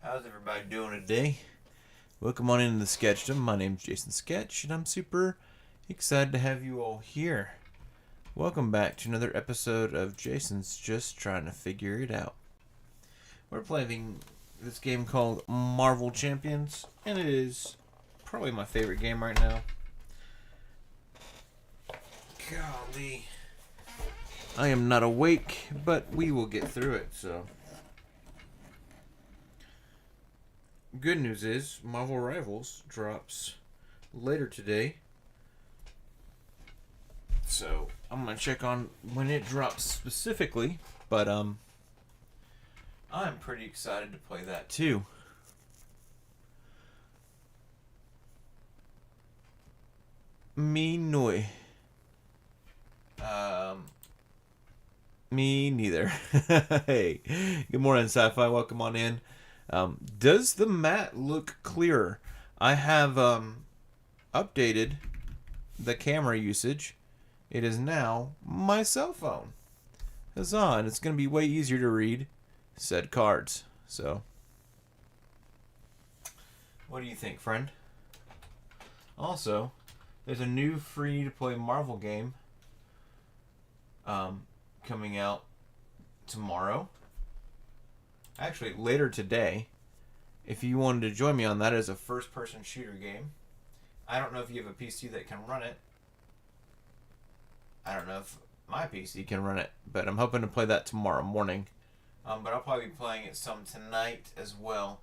How's everybody doing today? Welcome on into the Sketchdom. My name's Jason Sketch, and I'm super excited to have you all here. Welcome back to another episode of Jason's Just Trying to Figure It Out. We're playing this game called Marvel Champions, and it is probably my favorite game right now. Golly. I am not awake, but we will get through it, so... Good news is, Marvel Rivals drops later today. So, I'm going to check on when it drops specifically. But, I'm pretty excited to play that too. Me noi. Me neither. Hey, good morning, Sci-Fi. Welcome on in. Does the mat look clearer? I have updated the camera usage. It is now my cell phone. Huzzah, and it's going to be way easier to read said cards. So, what do you think, friend? Also, there's a new free-to-play Marvel game coming out tomorrow. Actually, later today, if you wanted to join me on that as a first-person shooter game. I don't know if you have a PC that can run it. I don't know if my PC can run it, but I'm hoping to play that tomorrow morning. But I'll probably be playing it some tonight as well.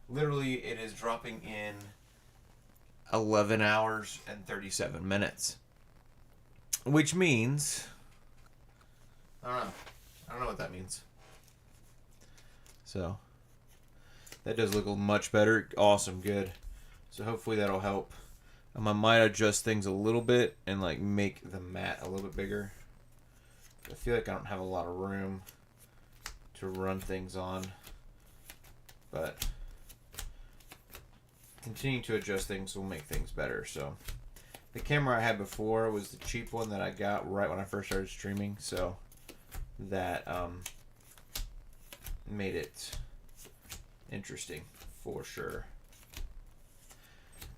Literally, it is dropping in 11 hours and 37 minutes. Which means... I don't know what that means. So, that does look much better. Awesome, good. So hopefully that'll help. I might adjust things a little bit and like make the mat a little bit bigger. I feel like I don't have a lot of room to run things on. But continuing to adjust things will make things better. So the camera I had before was the cheap one that I got right when I first started streaming. So that made it interesting for sure.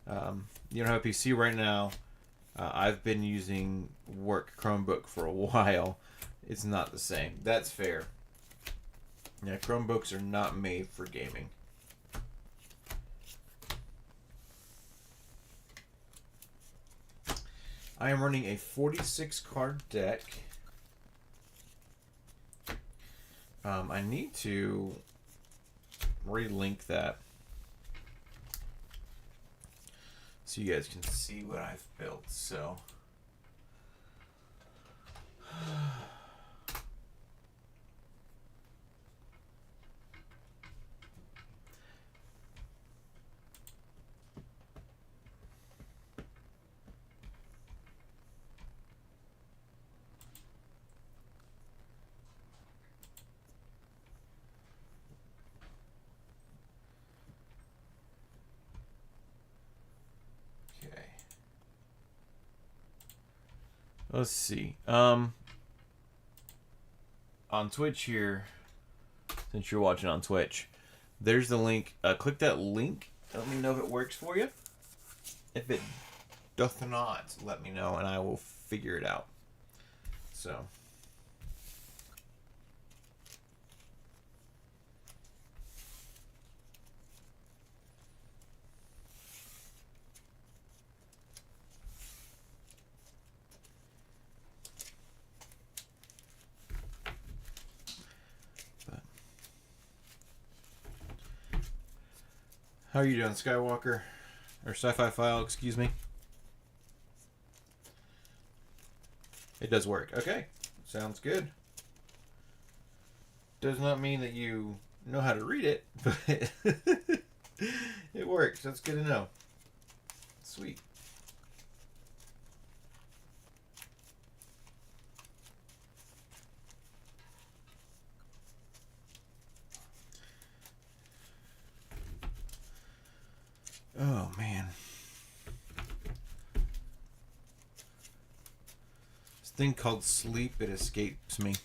You don't have a PC right now. I've been using work Chromebook for a while. It's not the same. That's fair. Yeah, Chromebooks are not made for gaming. I am running a 46 card deck. I need to relink that so you guys can see what I've built. So let's see. On Twitch here, since you're watching on Twitch, there's the link. Click that link. Let me know if it works for you. If it doth not, let me know and I will figure it out. So. How are you doing, Skywalker? Or Sci-Fi File, excuse me. It does work. Okay. Sounds good. Does not mean that you know how to read it, but it works. That's good to know. Sweet. Oh, man. This thing called sleep, it escapes me.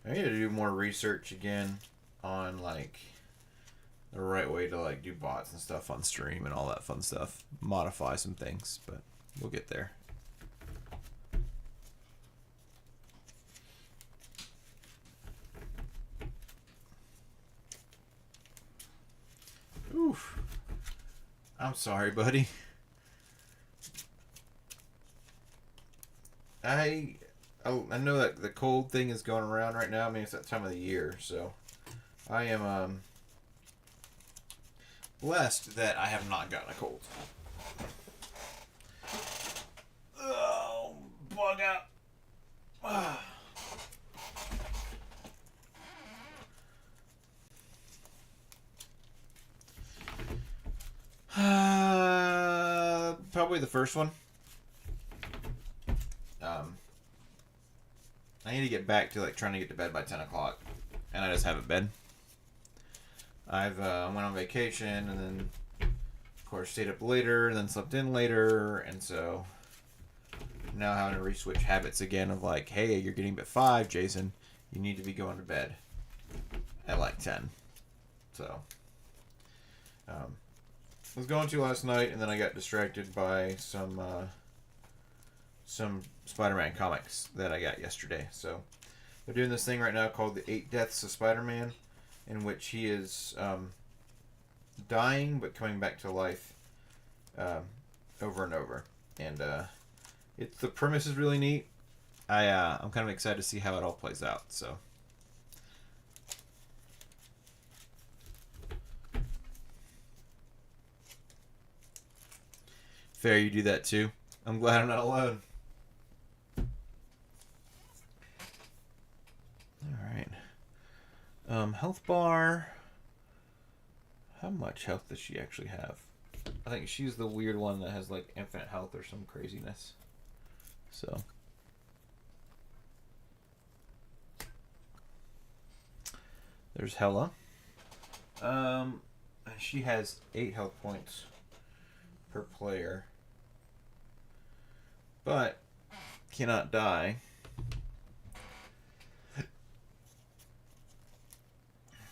I need to do more research again on like the right way to like do bots and stuff on stream and all that fun stuff. Modify some things, but we'll get there. Oof. I'm sorry, buddy. I know that the cold thing is going around right now. I mean, it's that time of the year, so I am blessed that I have not gotten a cold. Oh, bug out. Probably the first one. I need to get back to like trying to get to bed by 10 o'clock, and I just haven't been. I've went on vacation and then, of course, stayed up later and then slept in later, and so now having to re-switch habits again of like, hey, you're getting up at 5, Jason. You need to be going to bed at like 10. So, I was going to last night, and then I got distracted by some Spider-Man comics that I got yesterday. So they're doing this thing right now called the 8 Deaths of Spider-Man, in which he is dying but coming back to life over and over. And the premise is really neat. I'm kind of excited to see how it all plays out. So. Fair, you do that too. I'm glad I'm not alone. Alright. Health bar. How much health does she actually have? I think she's the weird one that has like infinite health or some craziness. So. There's Hela. She has 8 health points per player, but cannot die.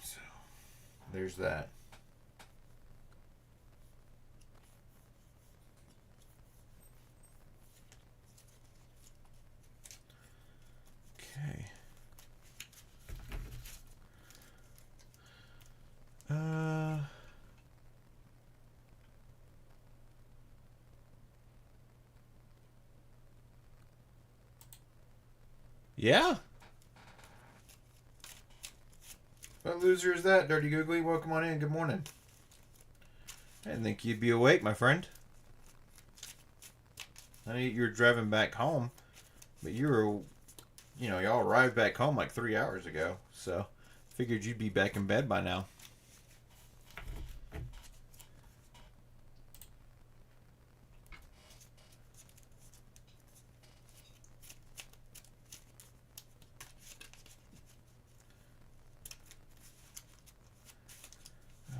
So there's that. Okay. Yeah. What loser is that, Dirty Googly? Welcome on in. Good morning. I didn't think you'd be awake, my friend. I know you're driving back home, but y'all arrived back home like 3 hours ago, so figured you'd be back in bed by now.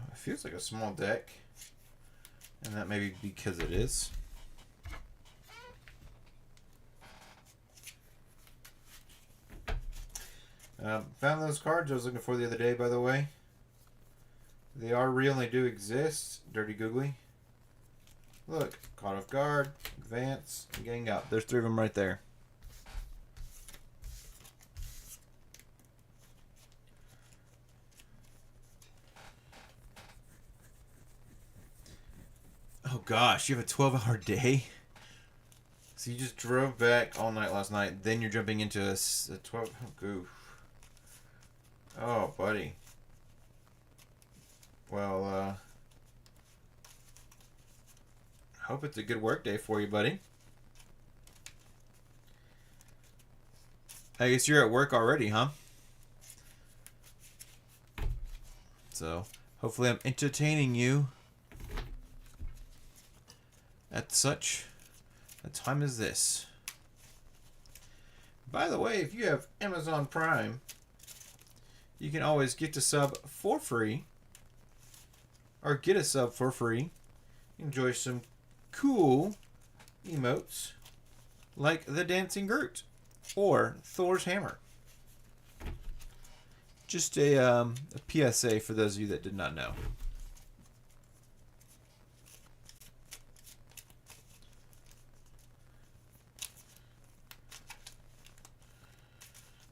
It feels like a small deck, and that may be because it is. Found those cards I was looking for the other day, by the way. They are real and they do exist, Dirty Googly. Look, caught off guard, advance, gang up. There's 3 of them right there. Oh gosh, you have a 12-hour day? So you just drove back all night last night, then you're jumping into a 12... Oh, goof. Oh, buddy. Well, hope it's a good work day for you, buddy. I guess you're at work already, huh? So, hopefully I'm entertaining you at such a time as this. By the way, if you have Amazon Prime, you can always get a sub for free, or get a sub for free. Enjoy some cool emotes like the Dancing Groot or Thor's Hammer. Just a PSA for those of you that did not know.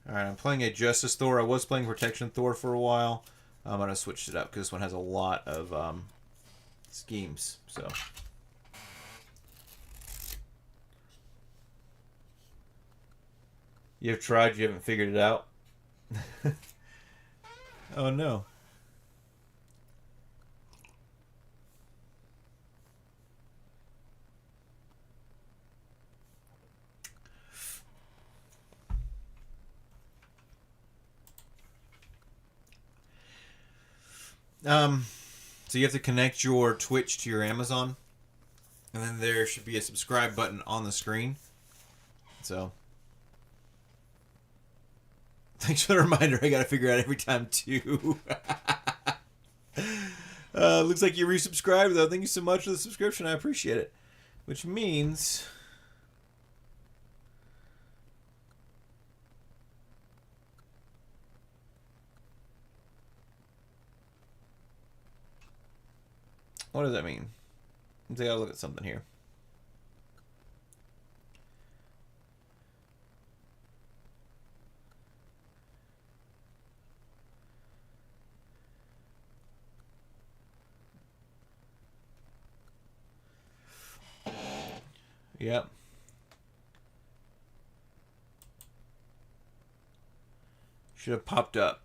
Alright, I'm playing a Justice Thor. I was playing Protection Thor for a while. I'm going to switch it up because this one has a lot of schemes. So, you've tried, you haven't figured it out? Oh no. So you have to connect your Twitch to your Amazon, and then there should be a subscribe button on the screen. So, thanks for the reminder. I gotta figure out every time too. Looks like you resubscribed though. Thank you so much for the subscription. I appreciate it. Which means what does that mean? I gotta look at something here. Yep. Should have popped up.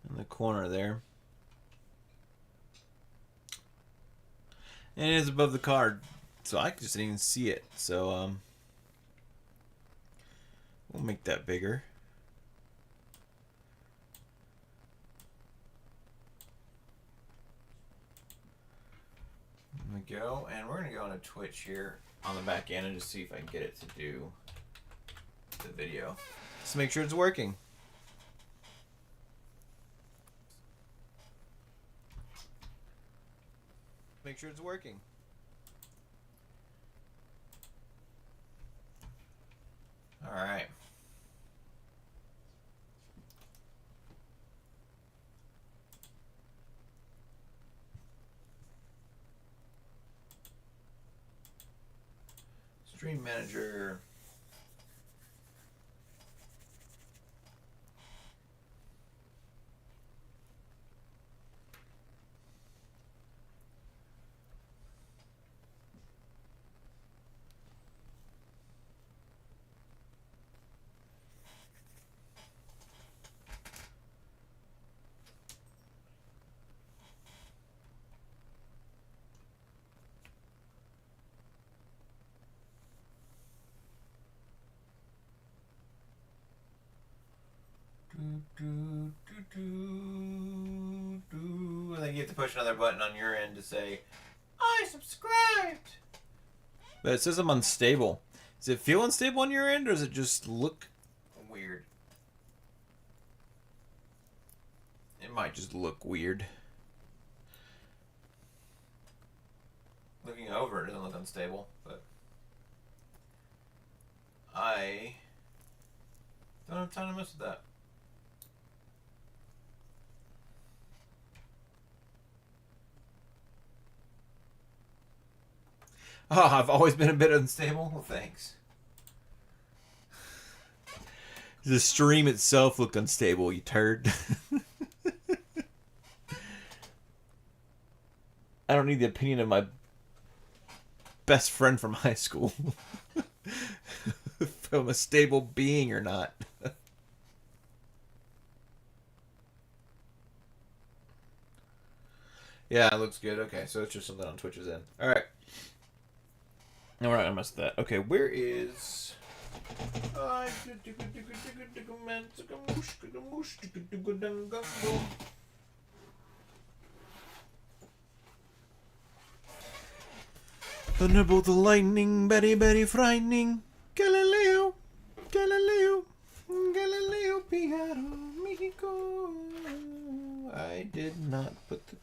In the corner there. And it is above the card. So I just didn't even see it. So we'll make that bigger. There we go. And we're going to go on a Twitch here on the back end and just see if I can get it to do the video. Just make sure it's working. Make sure it's working. All right. Stream manager. And then you have to push another button on your end to say, I subscribed. But it says I'm unstable. Does it feel unstable on your end, or does it just look weird? It might just look weird. Looking over, it doesn't look unstable, but I don't have time to mess with that. Oh, I've always been a bit unstable? Well, thanks. The stream itself looked unstable, you turd. I don't need the opinion of my best friend from high school. If I'm a stable being or not. Yeah, it looks good. Okay, so it's just something on Twitch's end. Alright. No, we're not gonna mess with that. Okay, where is... Thunderbolt the lightning, Betty Betty frightening. Galileo, Galileo, Galileo Figaro, Mexico. I did not put the...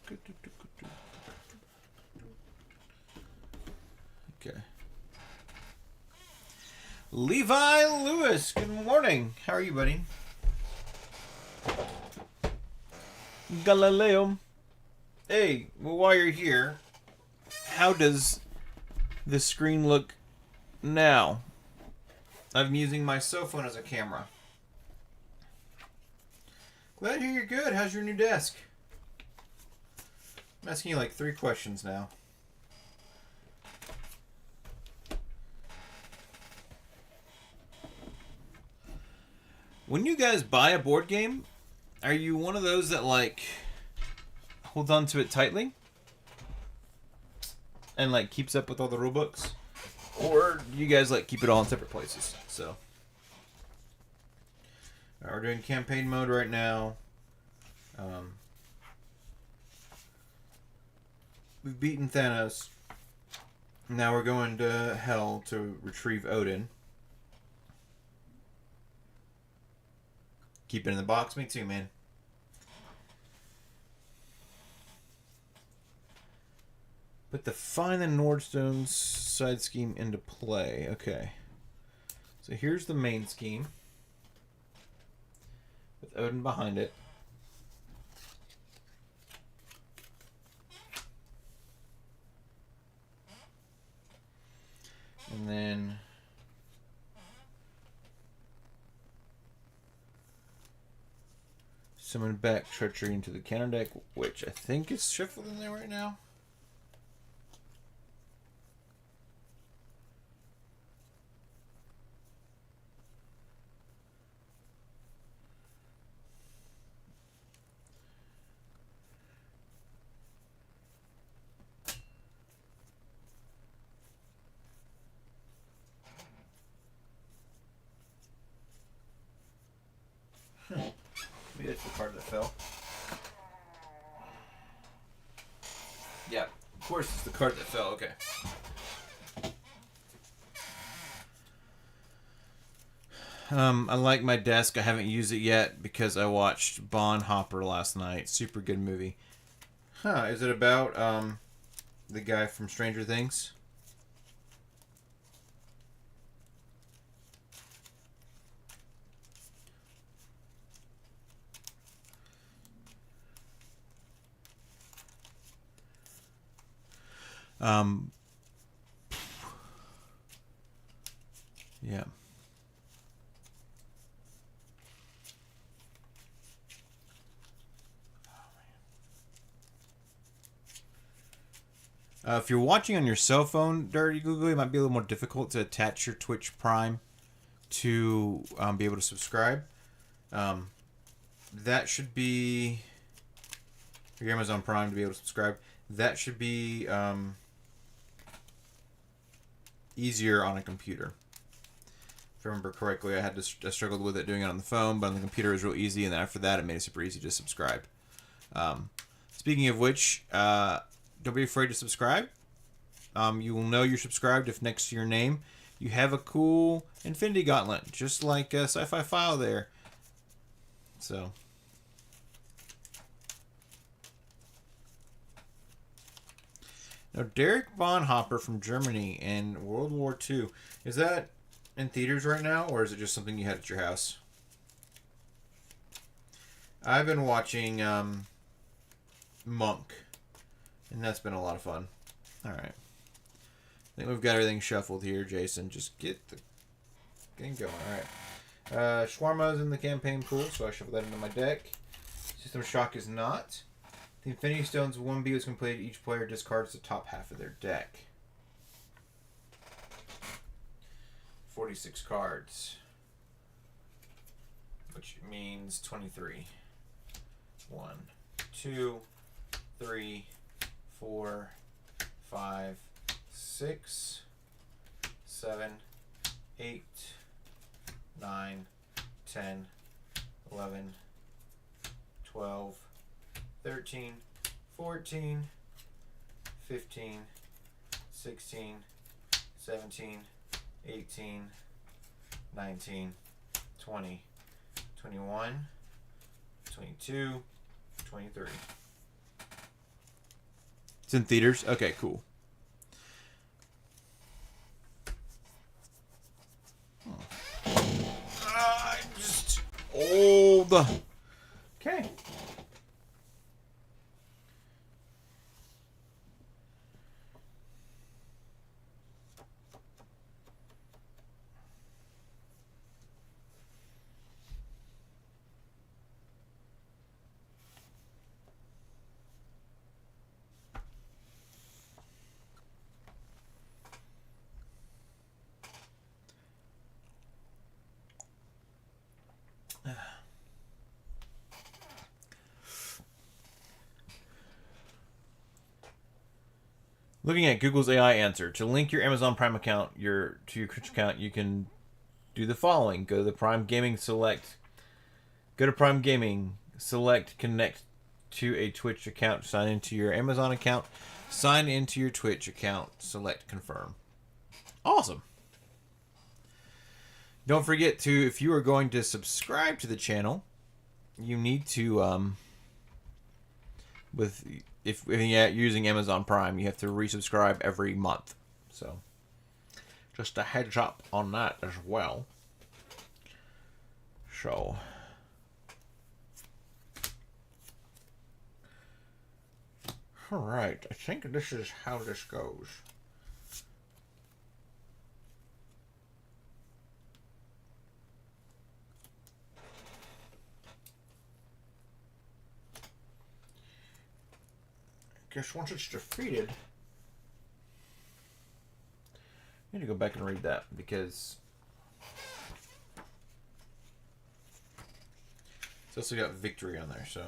Levi Lewis, good morning. How are you, buddy? Galileo. Hey, well, while you're here, how does the screen look now? I'm using my cell phone as a camera. Glad to hear you're good. How's your new desk? I'm asking you like 3 questions now. When you guys buy a board game, are you one of those that like holds on to it tightly and like keeps up with all the rule books, or do you guys like keep it all in separate places? So we're doing campaign mode right now. We've beaten Thanos. Now we're going to Hell to retrieve Odin. Keep it in the box. Me too, man. Put the Find the Nordstones side scheme into play. Okay. So here's the main scheme. With Odin behind it. And then summon back Treachery into the counter deck, which I think is shuffled in there right now. Maybe that's the card that fell. Yeah, of course it's the card that fell. Okay. I like my desk. I haven't used it yet because I watched Bonhopper last night. Super good movie. Huh, is it about the guy from Stranger Things? Yeah. If you're watching on your cell phone, Dirty Google, it might be a little more difficult to attach your Twitch Prime to be able to subscribe. That should be your Amazon Prime to be able to subscribe. That should be easier on a computer. If I remember correctly, I struggled with it doing it on the phone, but on the computer it was real easy, and then after that it made it super easy to subscribe. Speaking of which, don't be afraid to subscribe. You will know you're subscribed if next to your name you have a cool Infinity Gauntlet, just like a Sci-Fi File there. So. Now, Derek Bonhopper from Germany in World War II. Is that in theaters right now, or is it just something you had at your house? I've been watching Monk, and that's been a lot of fun. Alright. I think we've got everything shuffled here, Jason. Just get the game going. Alright. Shawarma's in the campaign pool, so I shuffle that into my deck. System Shock is not. The Infinity Stones 1B was completed. Each player discards the top half of their deck. 46 cards. Which means 23. 1, 2, 3, 4, 5, 6, 7, 8, 9, 10, 11, 12, 13, 14, 15, 16, 17, 18, 19, 20, 21, 22, 23. It's in theaters? Okay, cool. world. Okay. Looking at Google's AI answer, to link your Amazon Prime account to your Twitch account, you can do the following. Go to the Prime Gaming select. Go to Prime Gaming, select connect to a Twitch account, sign into your Amazon account, sign into your Twitch account, select confirm. Awesome. Don't forget to, if you are going to subscribe to the channel, you need to if you're using Amazon Prime, you have to resubscribe every month. So just a heads up on that as well. So all right, I think this is how this goes. Guess once it's defeated, I need to go back and read that because it's also got victory on there, so.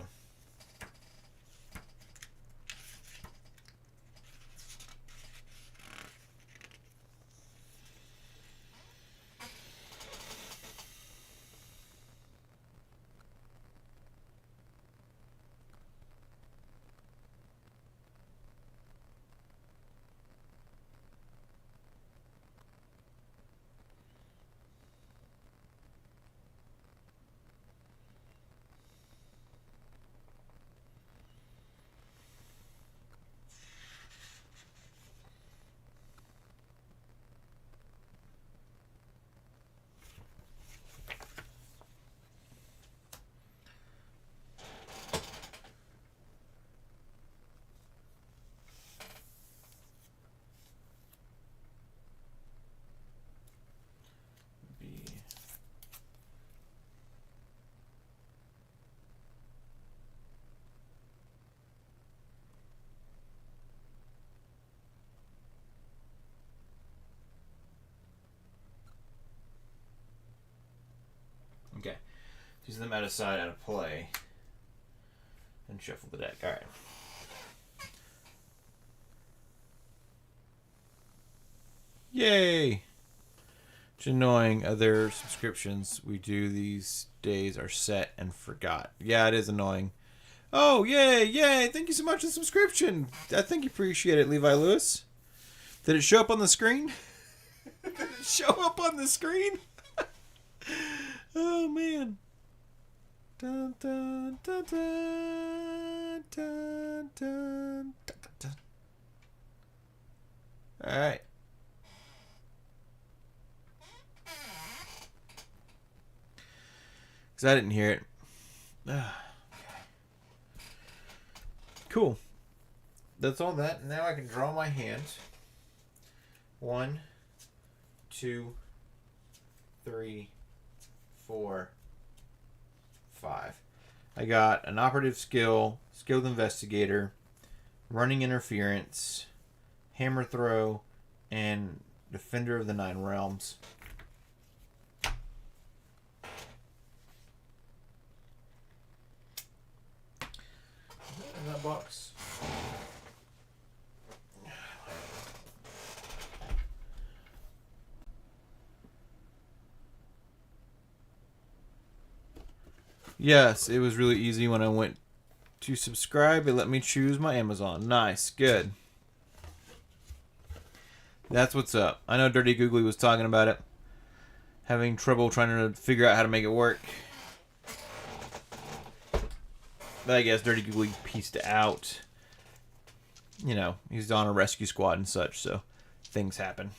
Okay. Use them out of side, out of play. And shuffle the deck. Alright. Yay! It's annoying. Other subscriptions we do these days are set and forgot. Yeah, it is annoying. Oh, yay, yay! Thank you so much for the subscription. I think you appreciate it, Levi Lewis. Did it show up on the screen? Did it show up on the screen? Oh, man. Dun, dun, dun, dun, dun, dun, dun, dun. All right. Because I didn't hear it. Cool. That's all that. Now I can draw my hand. 1, 2, 3, 4, 5. I got an operative skill, skilled investigator, running interference, hammer throw, and defender of the 9 realms. In that box. Yes, it was really easy when I went to subscribe. It let me choose my Amazon. Nice, good. That's what's up. I know Dirty Googly was talking about it. Having trouble trying to figure out how to make it work. But I guess Dirty Googly pieced it out. You know, he's on a rescue squad and such, so things happen.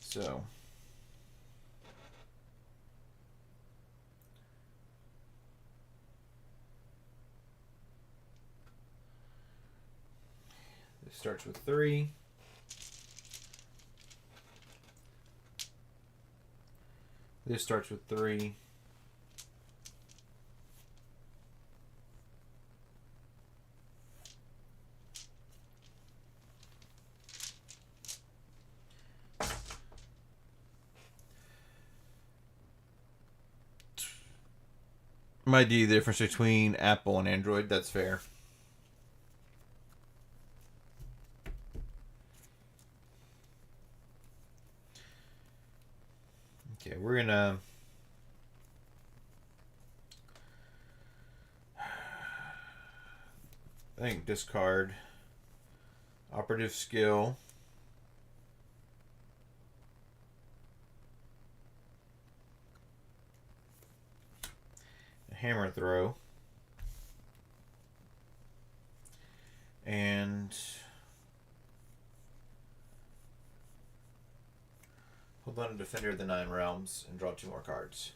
So it starts with 3. This starts with 3. Might be the difference between Apple and Android. That's fair. Okay, we're gonna I think discard operative skill. Hammer throw. And hold on to Defender of the Nine Realms and draw 2 more cards.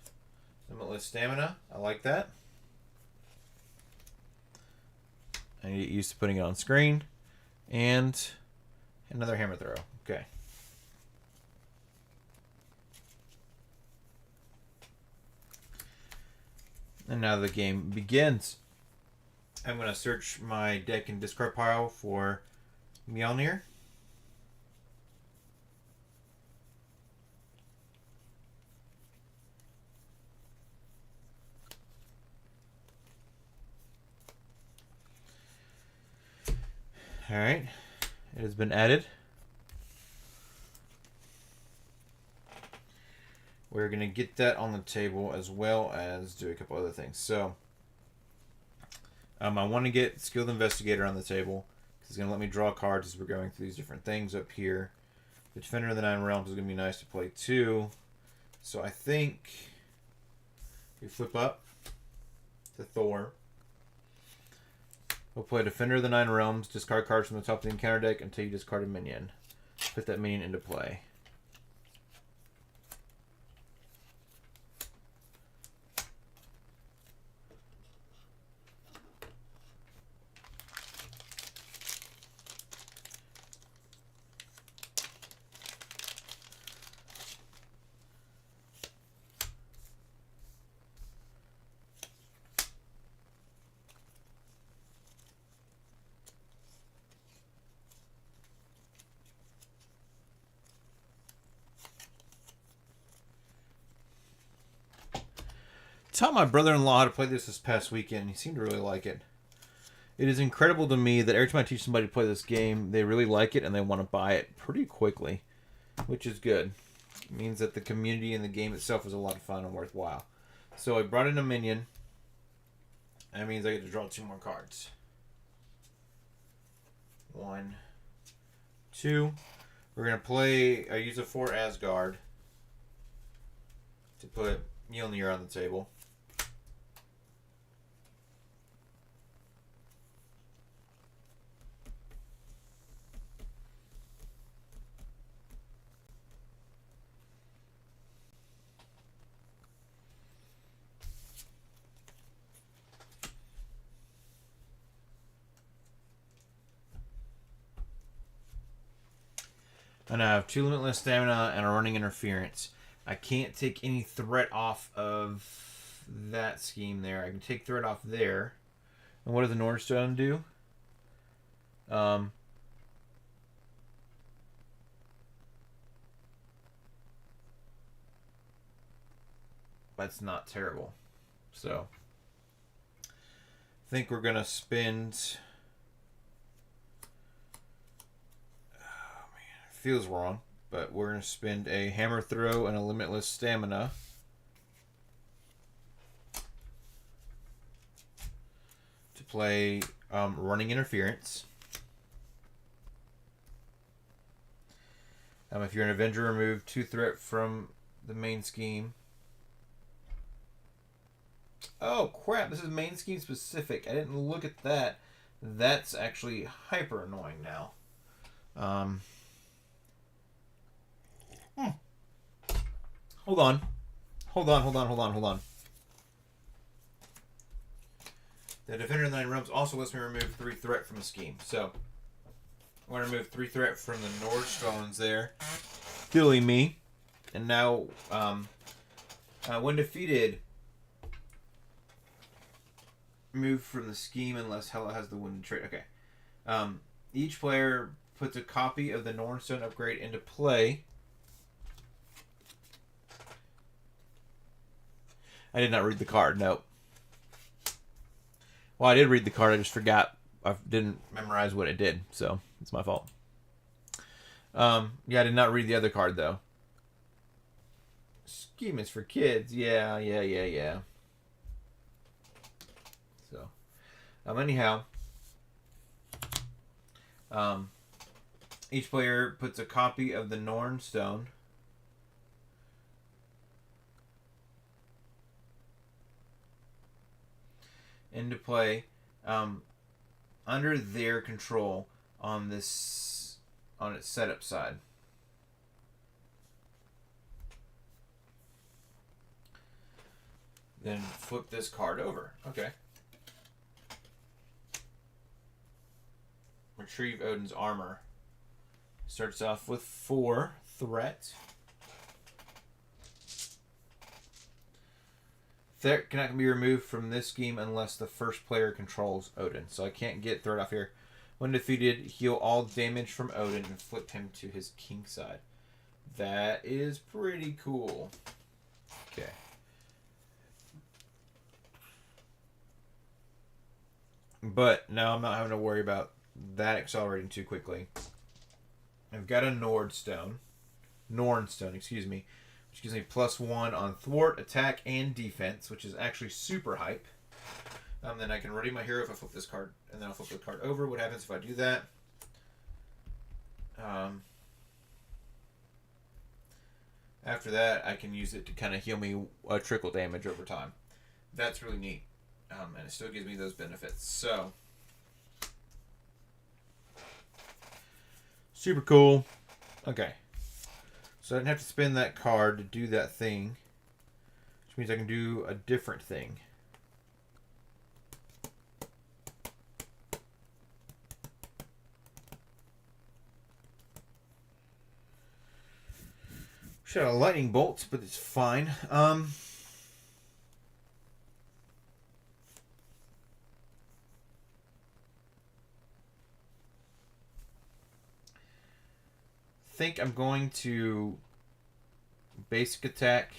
Limitless Stamina. I like that. I need to get used to putting it on screen. And another hammer throw. Okay. And now the game begins. I'm going to search my deck and discard pile for Mjolnir. Alright. It has been added. We're going to get that on the table as well as do a couple other things. So, I want to get Skilled Investigator on the table because it's going to let me draw cards as we're going through these different things up here. The Defender of the Nine Realms is going to be nice to play too. So I think we flip up to Thor. We'll play Defender of the Nine Realms, discard cards from the top of the encounter deck until you discard a minion. Put that minion into play. Taught my brother-in-law how to play this past weekend. He seemed to really like it. It is incredible to me that every time I teach somebody to play this game, they really like it and they want to buy it pretty quickly, which is good. It means that the community and the game itself is a lot of fun and worthwhile. So I brought in a minion. That means I get to draw 2 more cards. 1, 2. We're going to play... I use a 4 Asgard to put Mjolnir on the table. And I have 2 Limitless Stamina and a Running Interference. I can't take any threat off of that scheme there. I can take threat off there. And what does the Nordstone do? That's not terrible. So, I think we're going to spend... Feels wrong, but we're going to spend a hammer throw and a limitless stamina to play running interference. If you're an Avenger, remove 2 threat from the main scheme. Oh crap, this is main scheme specific. I didn't look at that. That's actually hyper annoying now. Hold on. Hold on. The Defender of the Nine Realms also lets me remove 3 threat from a scheme. So, I want to remove 3 threat from the Nordstones there. Killing me. And now, when defeated, move from the scheme unless Hela has the wooden trait. Okay. Each player puts a copy of the Nordstone upgrade into play. I did not read the card, nope. Well, I did read the card, I just forgot. I didn't memorize what it did, so it's my fault. Yeah, I did not read the other card, though. Scheme is for kids. Yeah. So, anyhow, each player puts a copy of the Norn Stone into play under their control on its setup side. Then flip this card over. Okay. Retrieve Odin's armor. Starts off with 4 threat. Threat cannot be removed from this scheme unless the first player controls Odin. So I can't get threat off here. When defeated, heal all damage from Odin and flip him to his king side. That is pretty cool. Okay. But now I'm not having to worry about that accelerating too quickly. I've got a Nornstone, excuse me, which gives me +1 on thwart, attack, and defense, which is actually super hype. Then I can ready my hero if I flip this card, and then I'll flip the card over. What happens if I do that? After that, I can use it to kind of heal me a trickle damage over time. That's really neat. And it still gives me those benefits. So, super cool. Okay. So I didn't have to spend that card to do that thing. Which means I can do a different thing. Shot a lightning bolt, but it's fine. Think I'm going to basic attack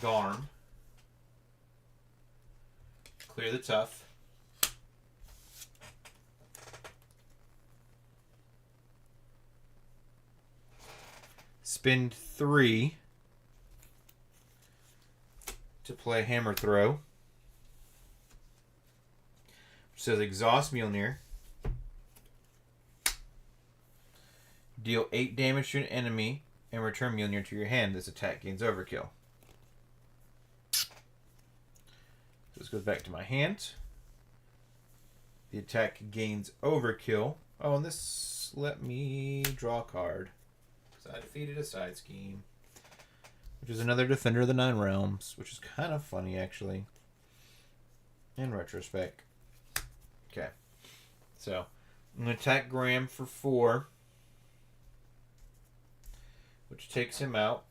Garm, clear the tough, spend 3 to play Hammer Throw, which says exhaust Mjolnir. Deal 8 damage to an enemy and return Mjolnir to your hand. This attack gains overkill. So this goes back to my hand. The attack gains overkill. Oh, and this let me draw a card. Because I defeated a side scheme. Which is another Defender of the Nine Realms. Which is kind of funny, actually. In retrospect. Okay. So, I'm going to attack Graham for 4. Which takes him out.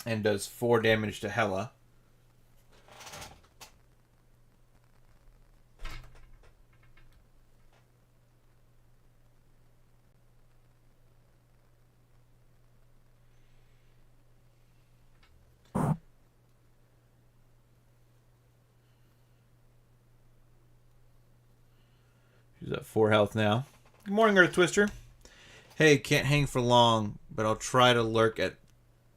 And does 4 damage to Hela. She's at 4 health now. Good morning, Earth Twister. Hey, can't hang for long, but I'll try to lurk at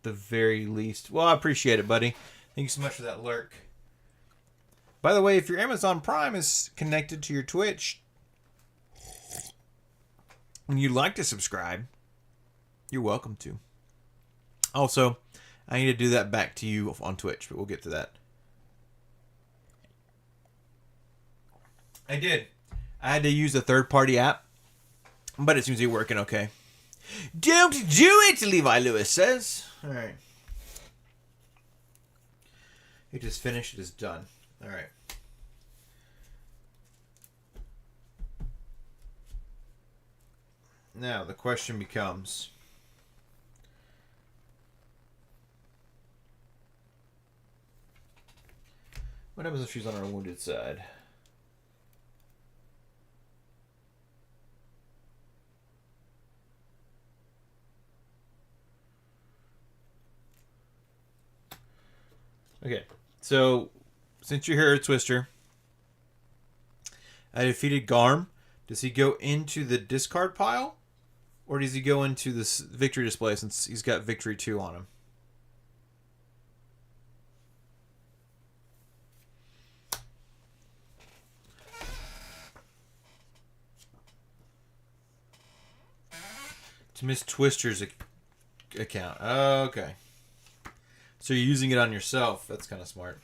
the very least. Well, I appreciate it, buddy. Thank you so much for that lurk. By the way, if your Amazon Prime is connected to your Twitch and you'd like to subscribe, you're welcome to. Also, I need to do that back to you on Twitch, but we'll get to that. I did. I had to use a third-party app, but it seems to be working okay. Don't do it, Levi Lewis says. All right. It is finished. It is done. All right. Now, the question becomes... what happens if she's on her wounded side? Okay, so since you're here, Twister, I defeated Garm. Does he go into the discard pile? Or does he go into this victory display since he's got victory 2 on him? To Miss Twister's account. Oh, okay. So you're using it on yourself. That's kind of smart.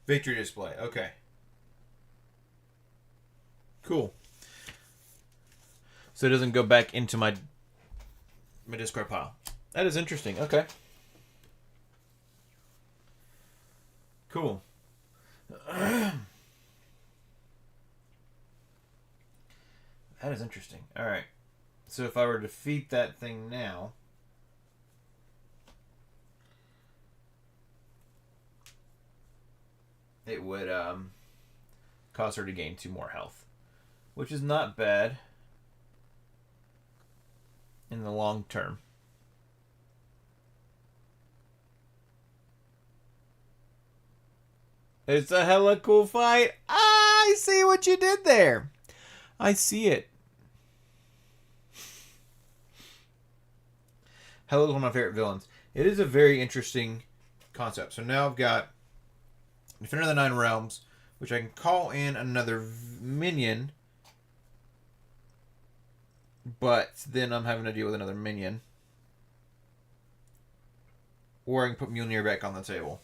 Victory display. Okay. Cool. So it doesn't go back into my discard pile. That is interesting. Okay. Cool. That is interesting. All right. So if I were to defeat that thing now, it would cause her to gain 2 more health, which is not bad in the long term. It's a hella cool fight. Ah, I see what you did there. I see it. Hela's one of my favorite villains. It is a very interesting concept. So now I've got Defender of the Nine Realms, which I can call in another minion, but then I'm having to deal with another minion. Or I can put Mjolnir back on the table.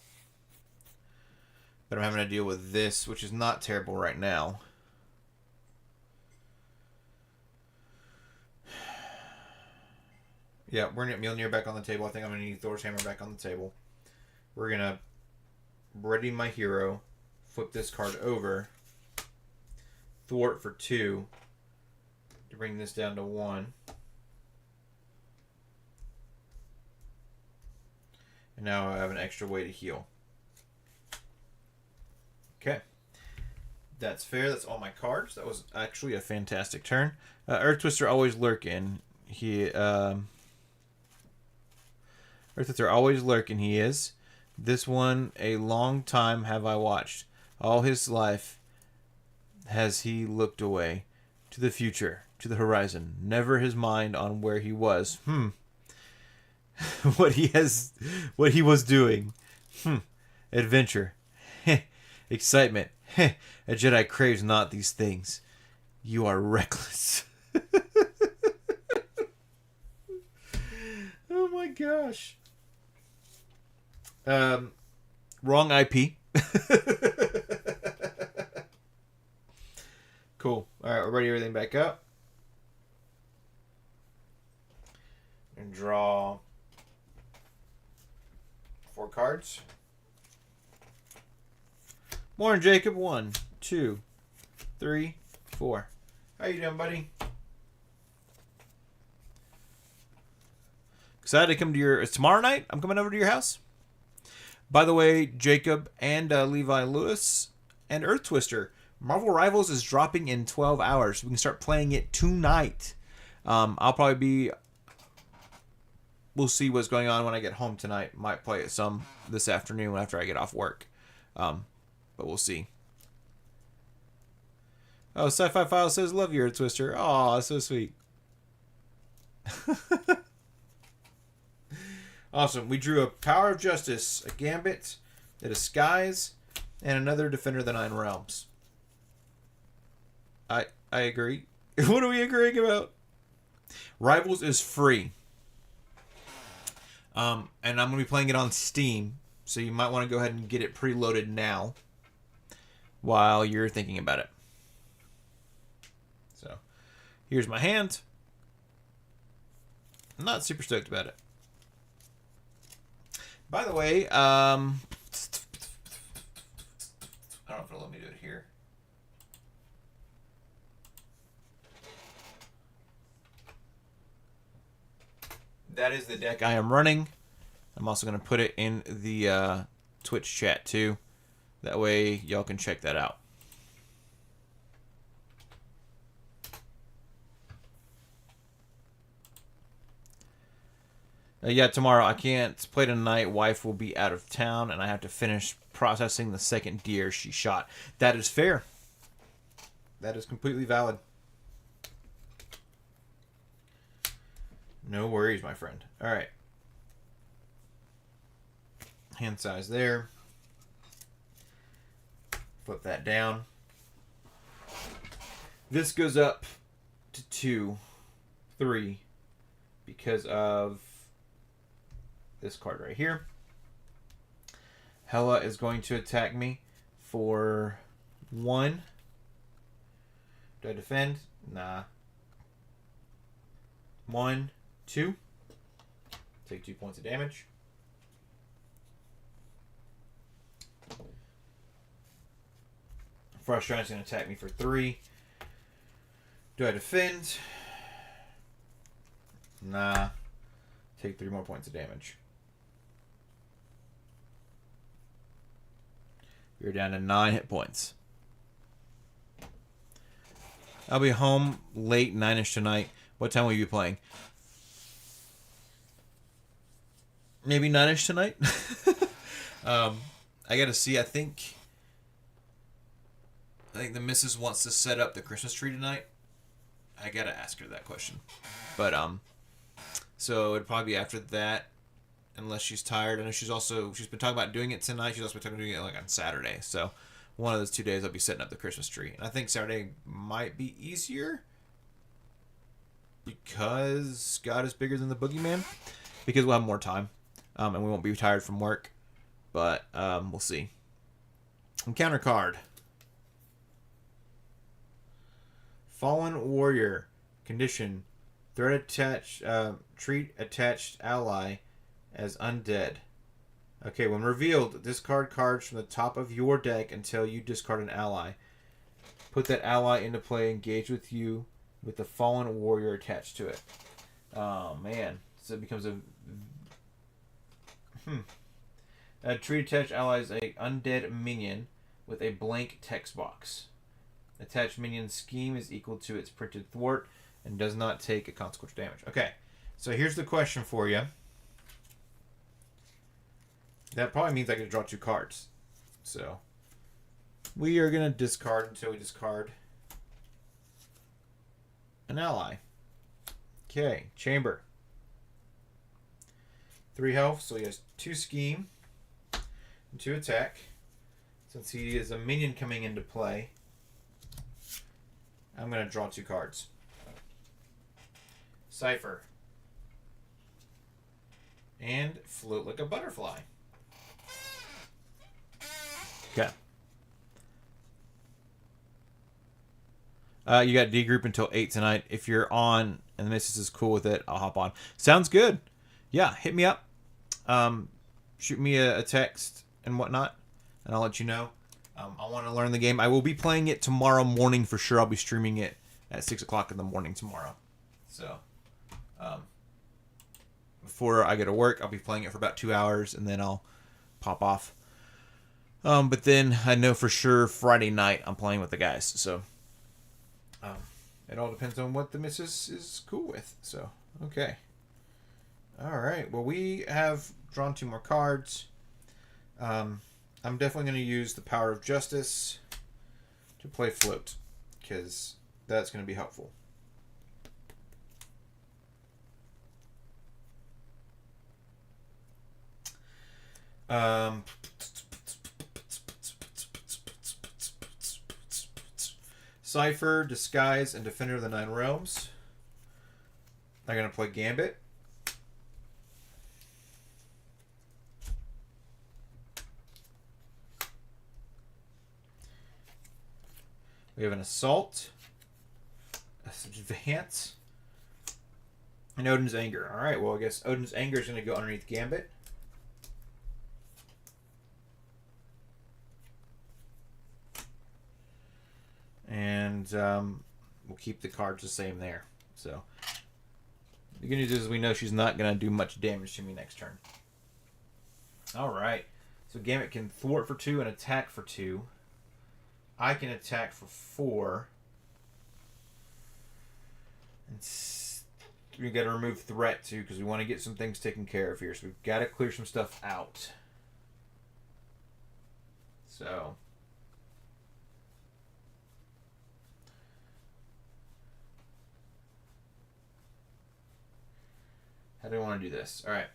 But I'm having to deal with this, which is not terrible right now. Yeah, we're going to get Mjolnir back on the table. I think I'm going to need Thor's hammer back on the table. We're going to ready my hero, flip this card over, thwart for 2 to bring this down to 1. And now I have an extra way to heal. Okay. That's fair. That's all my cards. That was actually a fantastic turn. Earth Twister always lurking. Earth Twister always lurking. He is. This one, a long time have I watched. All his life has he looked away to the future, to the horizon. Never his mind on where he was. what he was doing. Adventure. Excitement. A Jedi craves not these things. You are reckless. Oh my gosh. Wrong IP. Cool. Alright, we're ready everything back up. And draw 4 cards. Morning, Jacob. 1, 2, 3, 4. How you doing, buddy? Excited to come to your... It's tomorrow night? I'm coming over to your house. By the way, Jacob and Levi Lewis and Earth Twister, Marvel Rivals is dropping in 12 hours. We can start playing it tonight. I'll probably be... We'll see what's going on when I get home tonight. Might play it some this afternoon after I get off work. But we'll see. Oh, Sci-Fi File says, love you, Earth Twister. Aw, so sweet. Awesome. We drew a Power of Justice, a Gambit, a Disguise, and another Defender of the Nine Realms. I agree. What are we agreeing about? Rivals is free. And I'm going to be playing it on Steam, so you might want to go ahead and get it preloaded now while you're thinking about it. So, here's my hand. I'm not super stoked about it. By the way, I don't know if it'll let me do it here. That is the deck I am running. I'm also going to put it in the Twitch chat too. That way y'all can check that out. Yeah, tomorrow I can't play tonight. Wife will be out of town, and I have to finish processing the second deer she shot. That is fair. That is completely valid. No worries, my friend. All right. Hand size there. Flip that down. This goes up to 2, 3, because of this card right here. Hela is going to attack me for 1. Do I defend? Nah. 1, 2. Take 2 points of damage. Frustrating is going to attack me for 3. Do I defend? Nah. Take 3 more points of damage. You're down to 9 hit points. I'll be home late, 9-ish tonight. What time will you be playing? Maybe 9-ish tonight? I gotta see. I think the missus wants to set up the Christmas tree tonight. I gotta ask her that question. But, so it'd probably be after that, unless she's tired. I know she's been talking about doing it tonight. She's also been talking about doing it like on Saturday. So one of those 2 days I'll be setting up the Christmas tree. And I think Saturday might be easier because God is bigger than the boogeyman. Because we'll have more time. And we won't be tired from work. But we'll see. Encounter card. Fallen Warrior. Condition. Treat attached ally as undead. Okay, when revealed, discard cards from the top of your deck until you discard an ally. Put that ally into play, engage with you with the Fallen Warrior attached to it. Oh, man. So it becomes a treat attached ally is a undead minion with a blank text box. Attached minion scheme is equal to its printed thwart and does not take a consequential damage. Okay, so here's the question for you. That probably means I get to draw 2 cards. So we are going to discard until we discard an ally. Okay, Chamber. 3 health, so he has 2 scheme and 2 attack. Since he is a minion coming into play, I'm going to draw 2 cards. Cipher. And Float Like a Butterfly. Okay. You got D group until 8 tonight. If you're on and the missus is cool with it, I'll hop on. Sounds good. Yeah, hit me up. Shoot me a text and whatnot, and I'll let you know. I want to learn the game. I will be playing it tomorrow morning for sure. I'll be streaming it at 6 o'clock in the morning tomorrow. So, before I go to work, I'll be playing it for about 2 hours, and then I'll pop off. But then I know for sure Friday night I'm playing with the guys. So, it all depends on what the missus is cool with. So, okay. All right. Well, we have drawn 2 more cards. I'm definitely going to use the Power of Justice to play Float, because that's going to be helpful. Cipher, Disguise, and Defender of the Nine Realms. I'm going to play Gambit. We have an Assault, Advance, and Odin's Anger. All right, well, I guess Odin's Anger is going to go underneath Gambit. And we'll keep the cards the same there. So the good news is we know she's not going to do much damage to me next turn. All right. So Gambit can thwart for 2 and attack for 2. I can attack for 4. And we got to remove threat too because we want to get some things taken care of here. So we've got to clear some stuff out. So how do I want to do this? All right.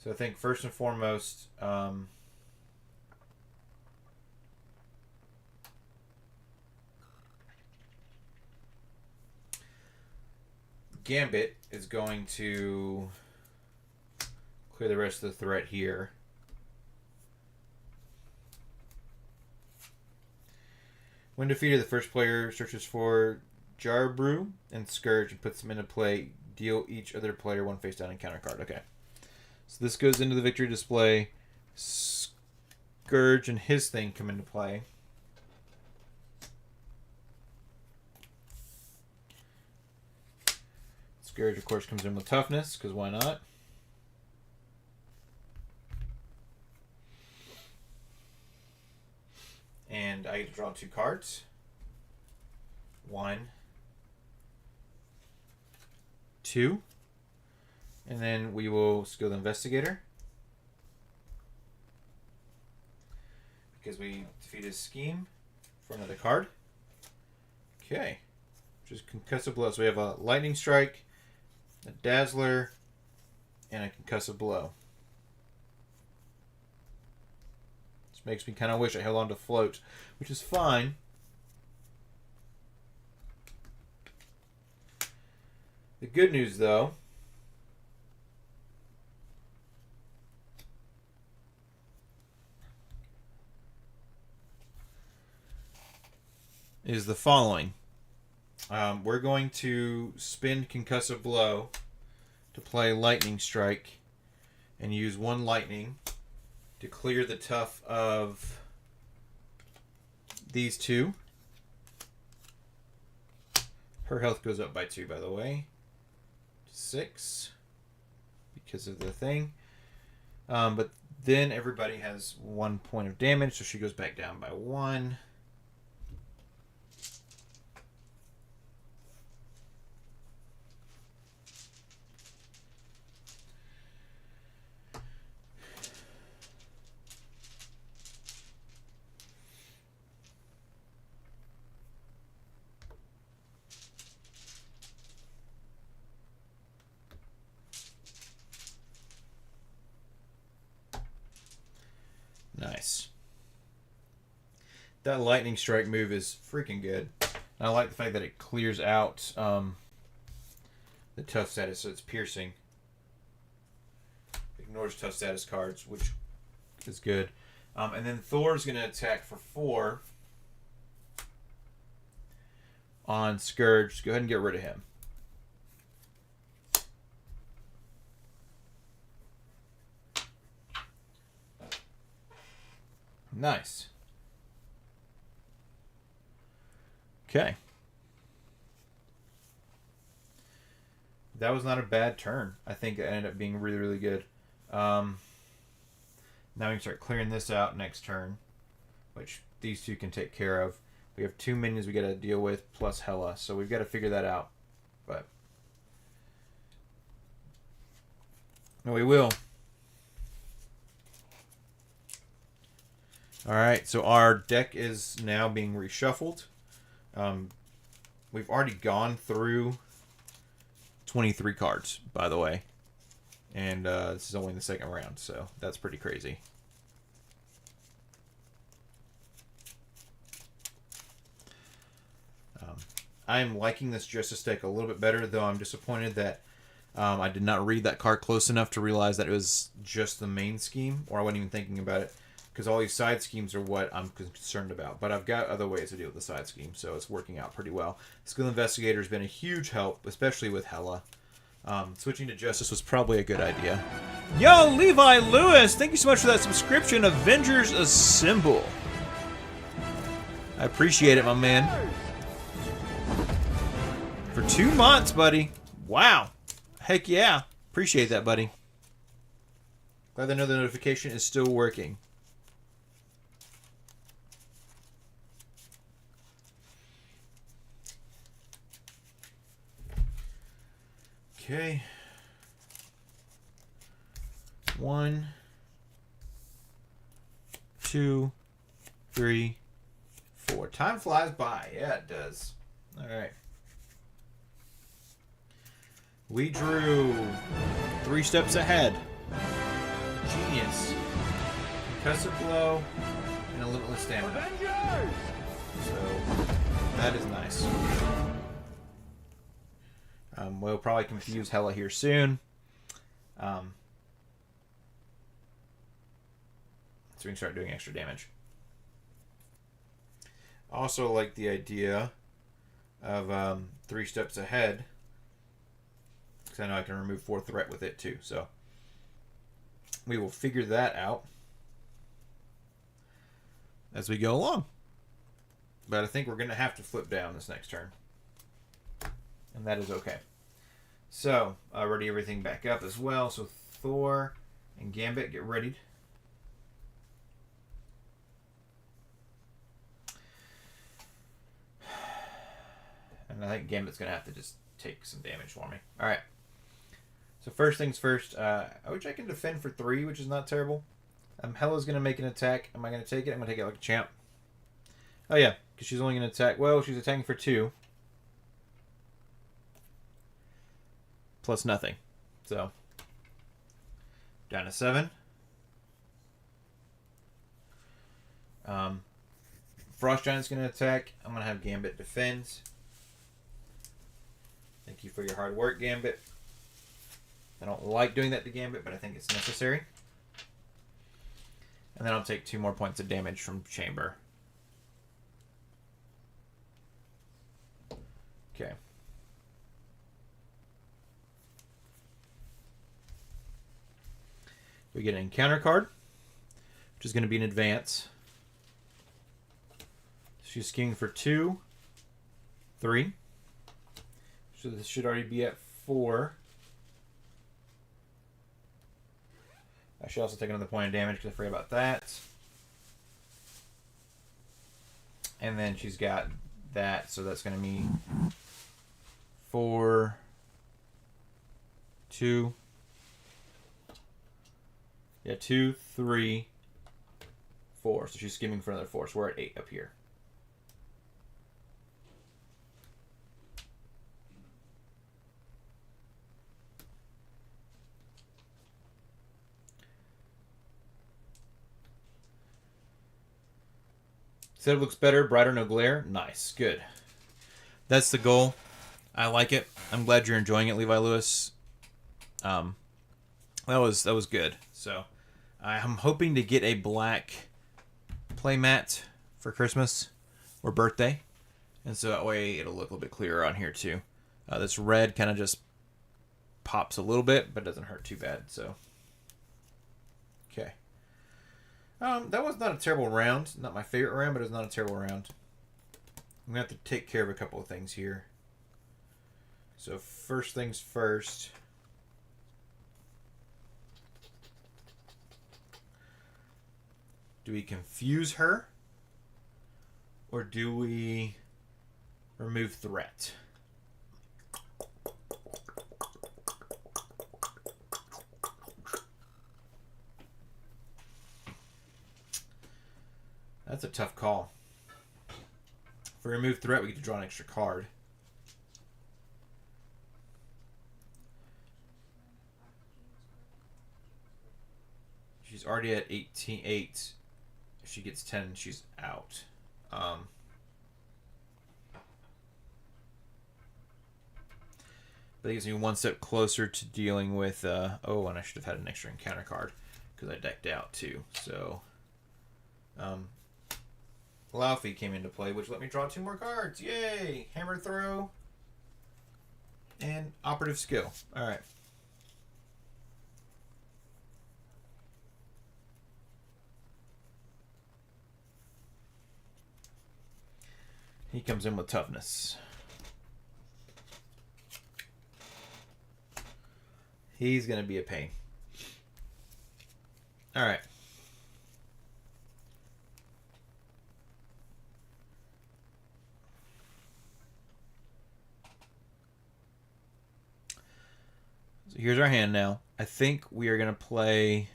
So I think first and foremost, Gambit is going to clear the rest of the threat here. When defeated, the first player searches for Jarbrew and Scourge and puts them into play. Deal each other player 1 face down encounter card. Okay. So this goes into the victory display. Scourge and his thing come into play. Scourge, of course, comes in with toughness, because why not? And I get to draw 2 cards. 1, 2. And then we will skill the Investigator. Because we defeat his scheme for another card. Okay. Which is Concussive Blow. So we have a Lightning Strike, a Dazzler, and a Concussive Blow. This makes me kind of wish I held on to Float, which is fine. The good news, though, is the following. We're going to spend Concussive Blow to play Lightning Strike and use 1 lightning to clear the tough of these 2. Her health goes up by 2, by the way. 6 because of the thing. But then everybody has 1 point of damage, so she goes back down by 1. Nice. That Lightning Strike move is freaking good. And I like the fact that it clears out the tough status, so it's piercing. Ignores tough status cards, which is good. And then Thor's going to attack for 4 on Scourge. Go ahead and get rid of him. Nice. Okay. That was not a bad turn. I think it ended up being really, really good. Now we can start clearing this out next turn, which these 2 can take care of. We have 2 minions we got to deal with, plus Hela, so we've got to figure that out. But no, we will. Alright, so our deck is now being reshuffled. We've already gone through 23 cards, by the way. And this is only the second round, so that's pretty crazy. I'm liking this Justice deck a little bit better, though I'm disappointed that I did not read that card close enough to realize that it was just the main scheme, or I wasn't even thinking about it. because all these side schemes are what I'm concerned about. But I've got other ways to deal with the side scheme, so it's working out pretty well. Skill Investigator has been a huge help, especially with Hela. Switching to Justice was probably a good idea. Yo, Levi Lewis, thank you so much for that subscription. Avengers Assemble. I appreciate it, my man. For 2 months, buddy. Wow. Heck yeah. Appreciate that, buddy. Glad to know the notification is still working. Okay. 1, 2, 3, 4. Time flies by. Yeah, it does. All right. We drew 3 steps ahead. Genius. Concussive blow and a limitless stamina. So that is nice. We'll probably confuse Hela here soon. So we can start doing extra damage. Also like the idea of 3 steps ahead. Because I know I can remove 4 threat with it too. So we will figure that out as we go along. But I think we're going to have to flip down this next turn. And that is okay. So, ready everything back up as well. So Thor and Gambit, get readied. And I think Gambit's going to have to just take some damage for me. Alright. So first things first, which I can defend for 3, which is not terrible. Hela's going to make an attack. Am I going to take it? I'm going to take it like a champ. Oh yeah, because she's only going to attack. Well, she's attacking for 2. Plus nothing. So, down to 7. Frost Giant's going to attack. I'm going to have Gambit defend. Thank you for your hard work, Gambit. I don't like doing that to Gambit, but I think it's necessary. And then I'll take 2 more points of damage from Chamber. Okay. We get an encounter card, which is going to be an advance. She's scheming for 2, 3. So this should already be at 4. I should also take another point of damage because I forgot about that. And then she's got that, so that's going to be 4, 2. Yeah, 2, 3, 4. So she's skimming for another 4. So we're at 8 up here. Said it looks better, brighter, no glare. Nice, good. That's the goal. I like it. I'm glad you're enjoying it, Levi Lewis. That was good. So I'm hoping to get a black playmat for Christmas or birthday, and so that way it'll look a little bit clearer on here too. This red kind of just pops a little bit, but doesn't hurt too bad. So okay. That was not a terrible round. Not my favorite round, but it was not a terrible round. I'm going to have to take care of a couple of things here. So first things first. Do we confuse her? Or do we remove threat? That's a tough call. If we remove threat, we get to draw an extra card. She's already at 18-8. If she gets 10, she's out. But it gives me one step closer to dealing with... oh, and I should have had an extra encounter card because I decked out too. So Um, Laufey came into play, which let me draw 2 more cards. Yay! Hammer Throw and Operative Skill. All right. He comes in with Toughness. He's going to be a pain. All right. So here's our hand now. I think we are going to play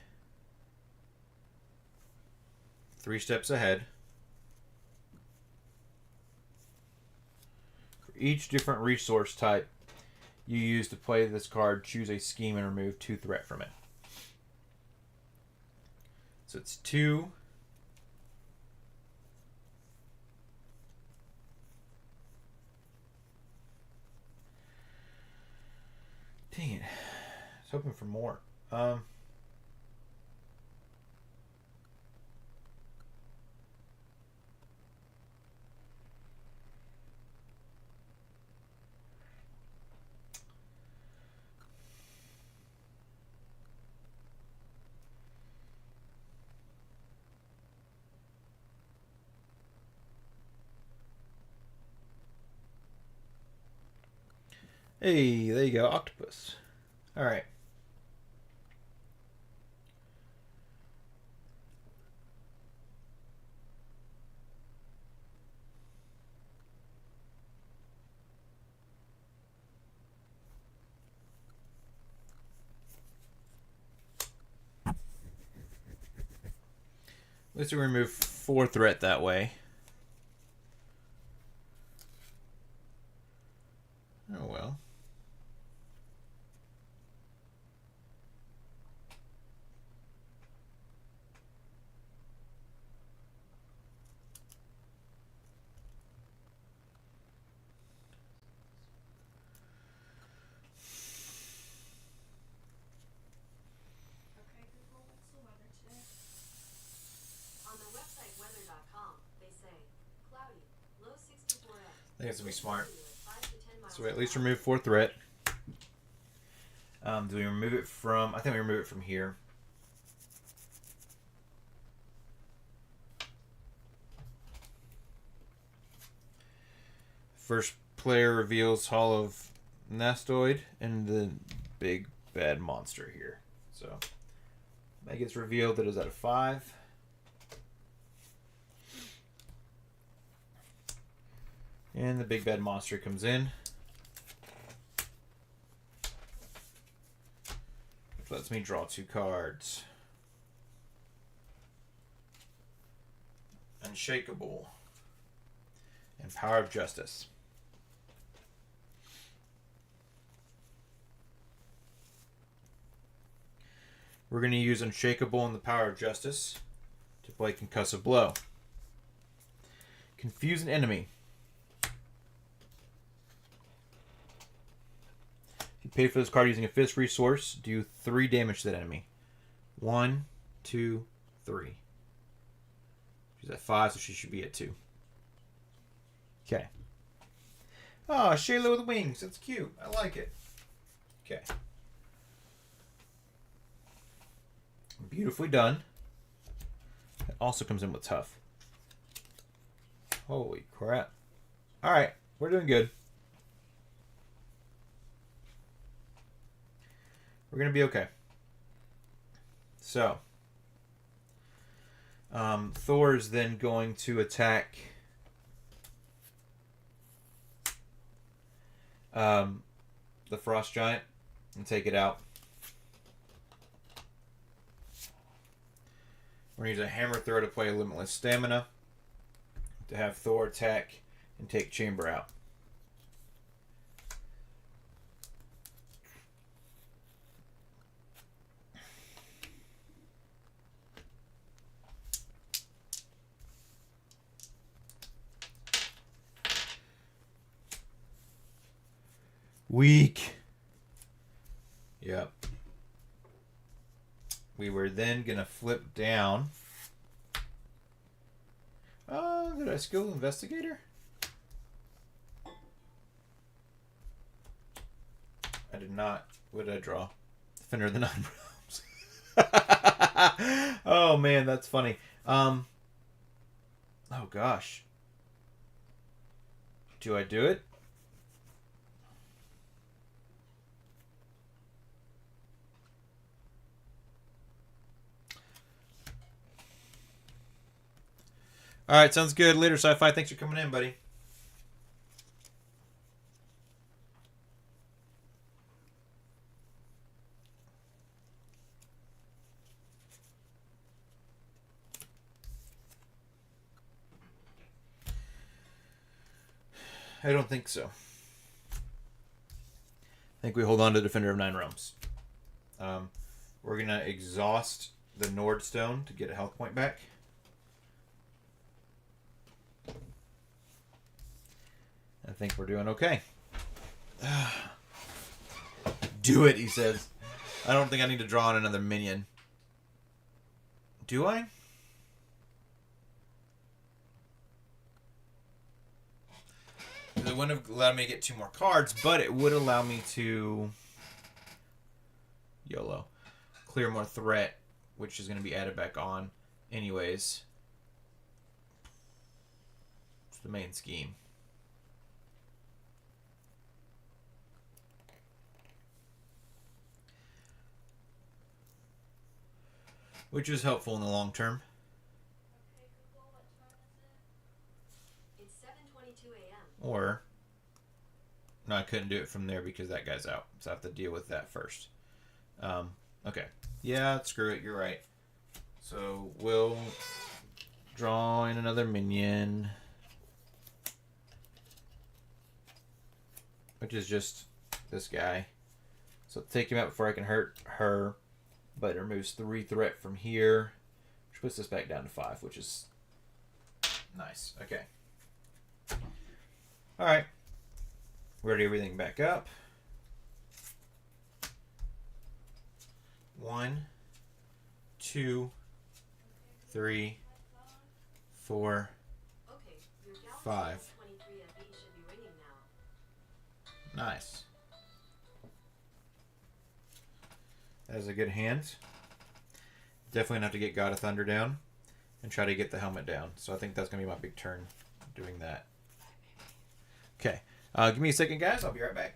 3 steps ahead. For each different resource type you use to play this card, choose a scheme and remove 2 threat from it. So it's 2. Dang it. I was hoping for more. Hey, there you go, octopus. All right. At least we remove 4 threat that way. Oh well. I think it's going to be smart. So we at least remove 4 threat. Do we remove it from... I think we remove it from here. First player reveals Hall of Nastoid and the big bad monster here. So that gets revealed. That is at a 5. And the big bad monster comes in. Which lets me draw 2 cards. Unshakable. And Power of Justice. We're going to use Unshakable and the Power of Justice to play Concussive Blow. Confuse an enemy. If you pay for this card using a fist resource, do 3 damage to that enemy. 1, 2, 3. She's at 5, so she should be at 2. Okay. Oh, Hela with wings. That's cute. I like it. Okay. Beautifully done. It also comes in with tough. Holy crap. Alright, we're doing good. We're going to be okay. So, Thor is then going to attack the Frost Giant and take it out. We're going to use a Hammer Throw to play Limitless Stamina to have Thor attack and take Chamber out. Weak. Yep. We were then going to flip down Did I skill investigator? I did not. What did I draw? Defender of the Nine Realms. Oh man, that's funny. Oh gosh. Do I do it? All right, sounds good. Later, Sci-Fi. Thanks for coming in, buddy. I don't think so. I think we hold on to Defender of Nine Realms. We're going to exhaust the Nordstone to get a health point back. I think we're doing okay. Do it, he says. I don't think I need to draw on another minion. Do I? It wouldn't have allowed me to get 2 more cards, but it would allow me to YOLO clear more threat, which is going to be added back on anyways. It's the main scheme. Which is helpful in the long term. Okay, Google, what time is it? It's 7:22 a.m. Or, no, I couldn't do it from there because that guy's out. So I have to deal with that first. Okay. Yeah, screw it. You're right. So we'll draw in another minion. Which is just this guy. So take him out before I can hurt her. But it removes 3 threat from here. Which puts this back down to 5, which is nice. Okay. Alright. Ready everything back up. 1, 2, 3, 4, 5. Nice. That is a good hand. Definitely gonna have to get God of Thunder down and try to get the helmet down. So I think that's gonna be my big turn doing that. Okay. Give me a second, guys. I'll be right back.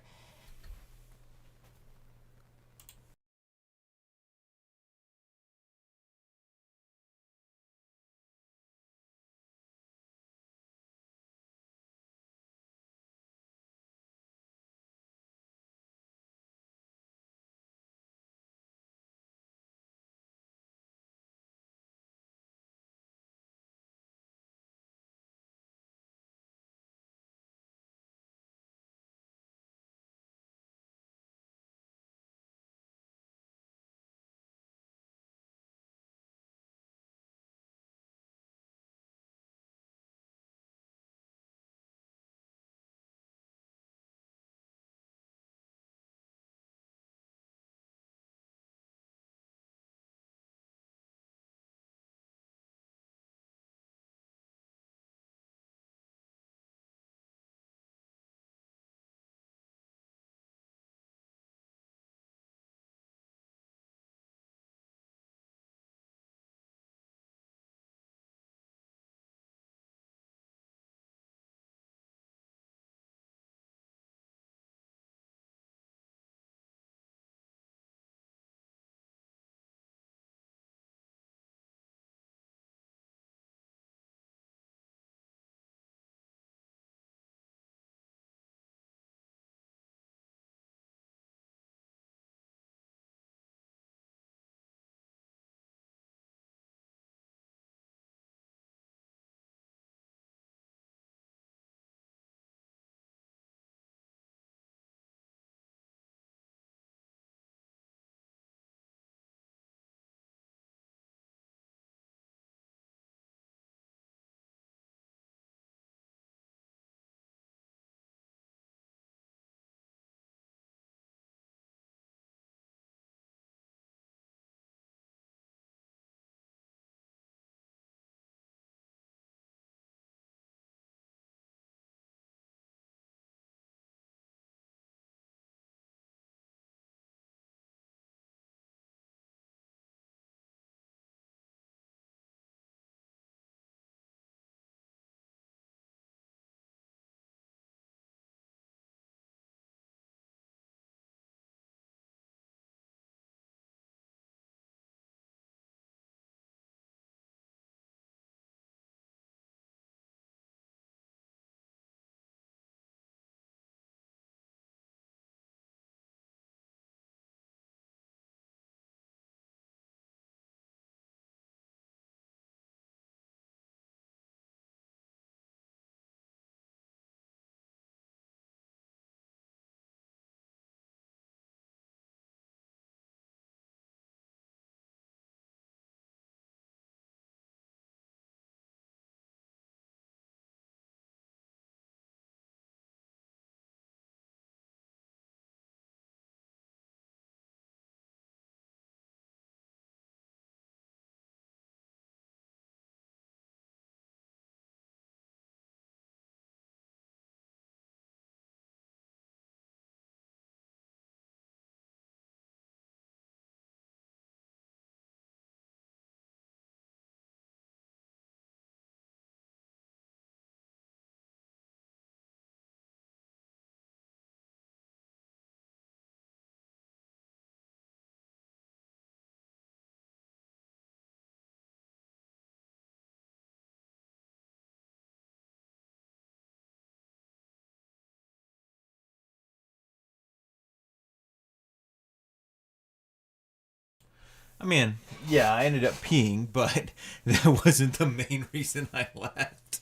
I mean, yeah, I ended up peeing, but that wasn't the main reason I left.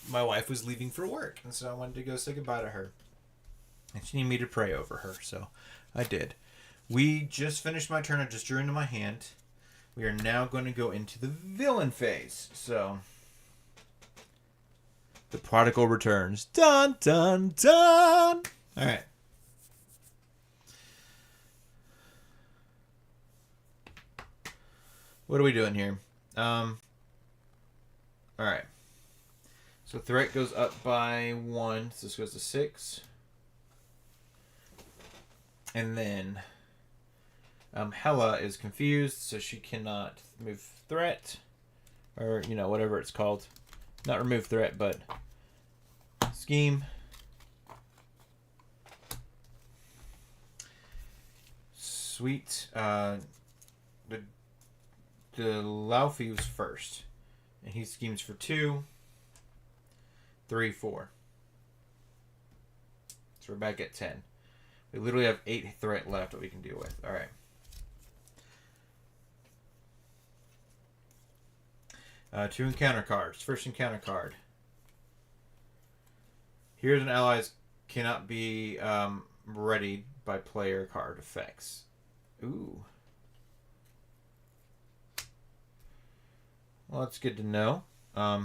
My wife was leaving for work, and so I wanted to go say goodbye to her. And she needed me to pray over her, so I did. We just finished my turn. I just drew into my hand. We are now going to go into the villain phase. So, the prodigal returns. Dun, dun, dun! Alright. What are we doing here? Alright. So threat goes up by 1. So this goes to 6. And then Hela is confused, so she cannot move threat. Or, whatever it's called. Not remove threat, but scheme. Sweet. The Laufey was first. And he schemes for 2, 3, 4. So we're back at 10. We literally have 8 threat left that we can deal with. Alright. Two encounter cards. First encounter card. Here's an allies cannot be readied by player card effects. Ooh. Well, that's good to know. A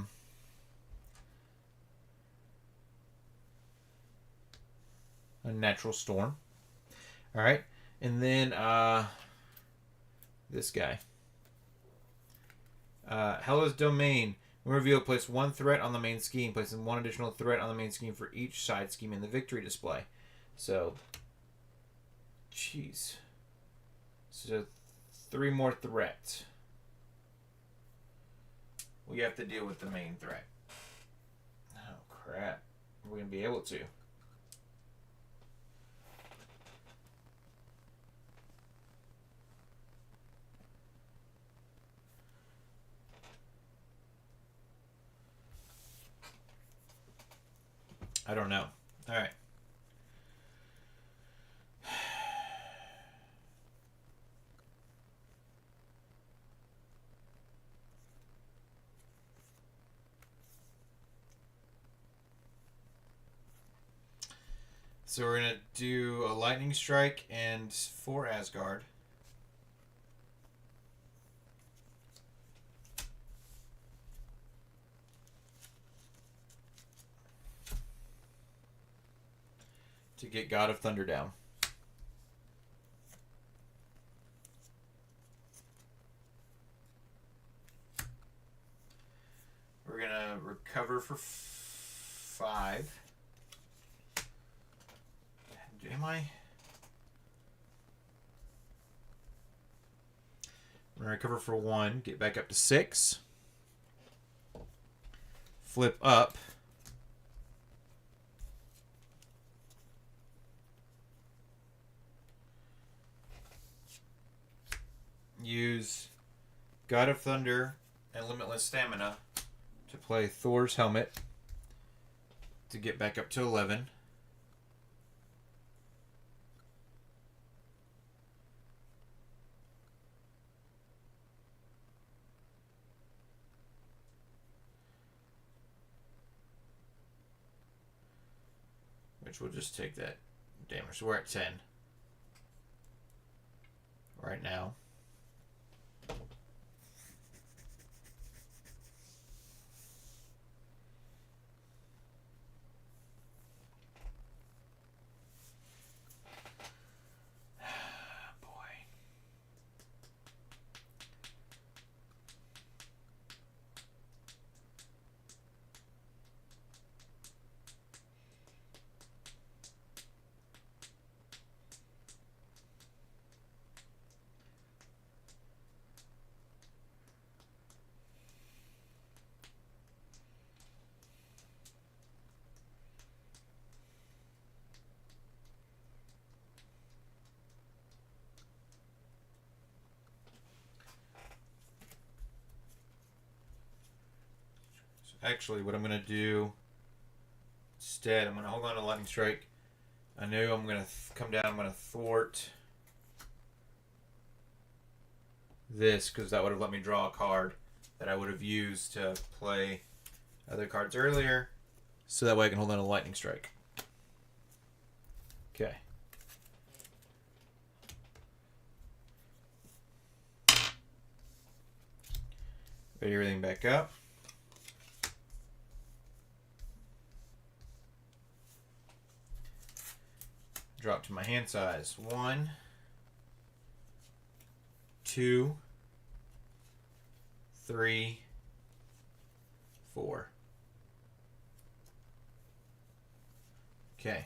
natural storm. Alright. And then this guy. Hela's domain. When revealed, place 1 threat on the main scheme. Placing 1 additional threat on the main scheme for each side scheme in the victory display. So, jeez. So, 3 more threats. We have to deal with the main threat. Oh, crap. Are we going to be able to? I don't know. Alright. So we're going to do a lightning strike and 4 Asgard. To get God of Thunder down. We're going to recover for 5. Am I? We're going to recover for 1. Get back up to 6. Flip up. Use God of Thunder and Limitless Stamina to play Thor's Helmet to get back up to 11. Which will just take that damage. So we're at 10 right now. Actually, what I'm going to do instead, I'm going to hold on to Lightning Strike. I know I'm going to come down, I'm going to thwart this because that would have let me draw a card that I would have used to play other cards earlier. So that way I can hold on a lightning strike. Okay. Ready everything back up. Drop to my hand size. 1, 2, 3, 4. Okay.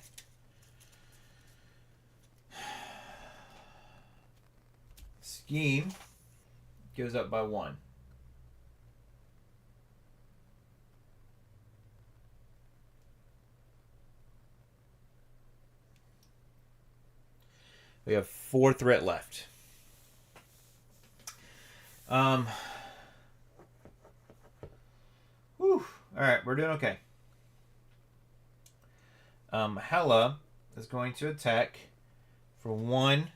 Scheme goes up by 1. We have 4 threat left. Whew. All right, we're doing okay. Hela is going to attack for 1,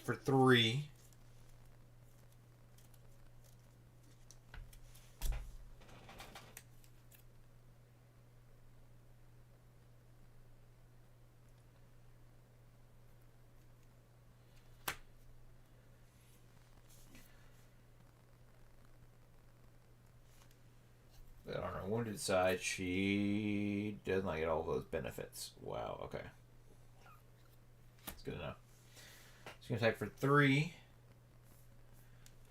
for 3. But on her wounded side, she does not get all of those benefits. Wow, okay. That's good enough. She's going to attack for 3.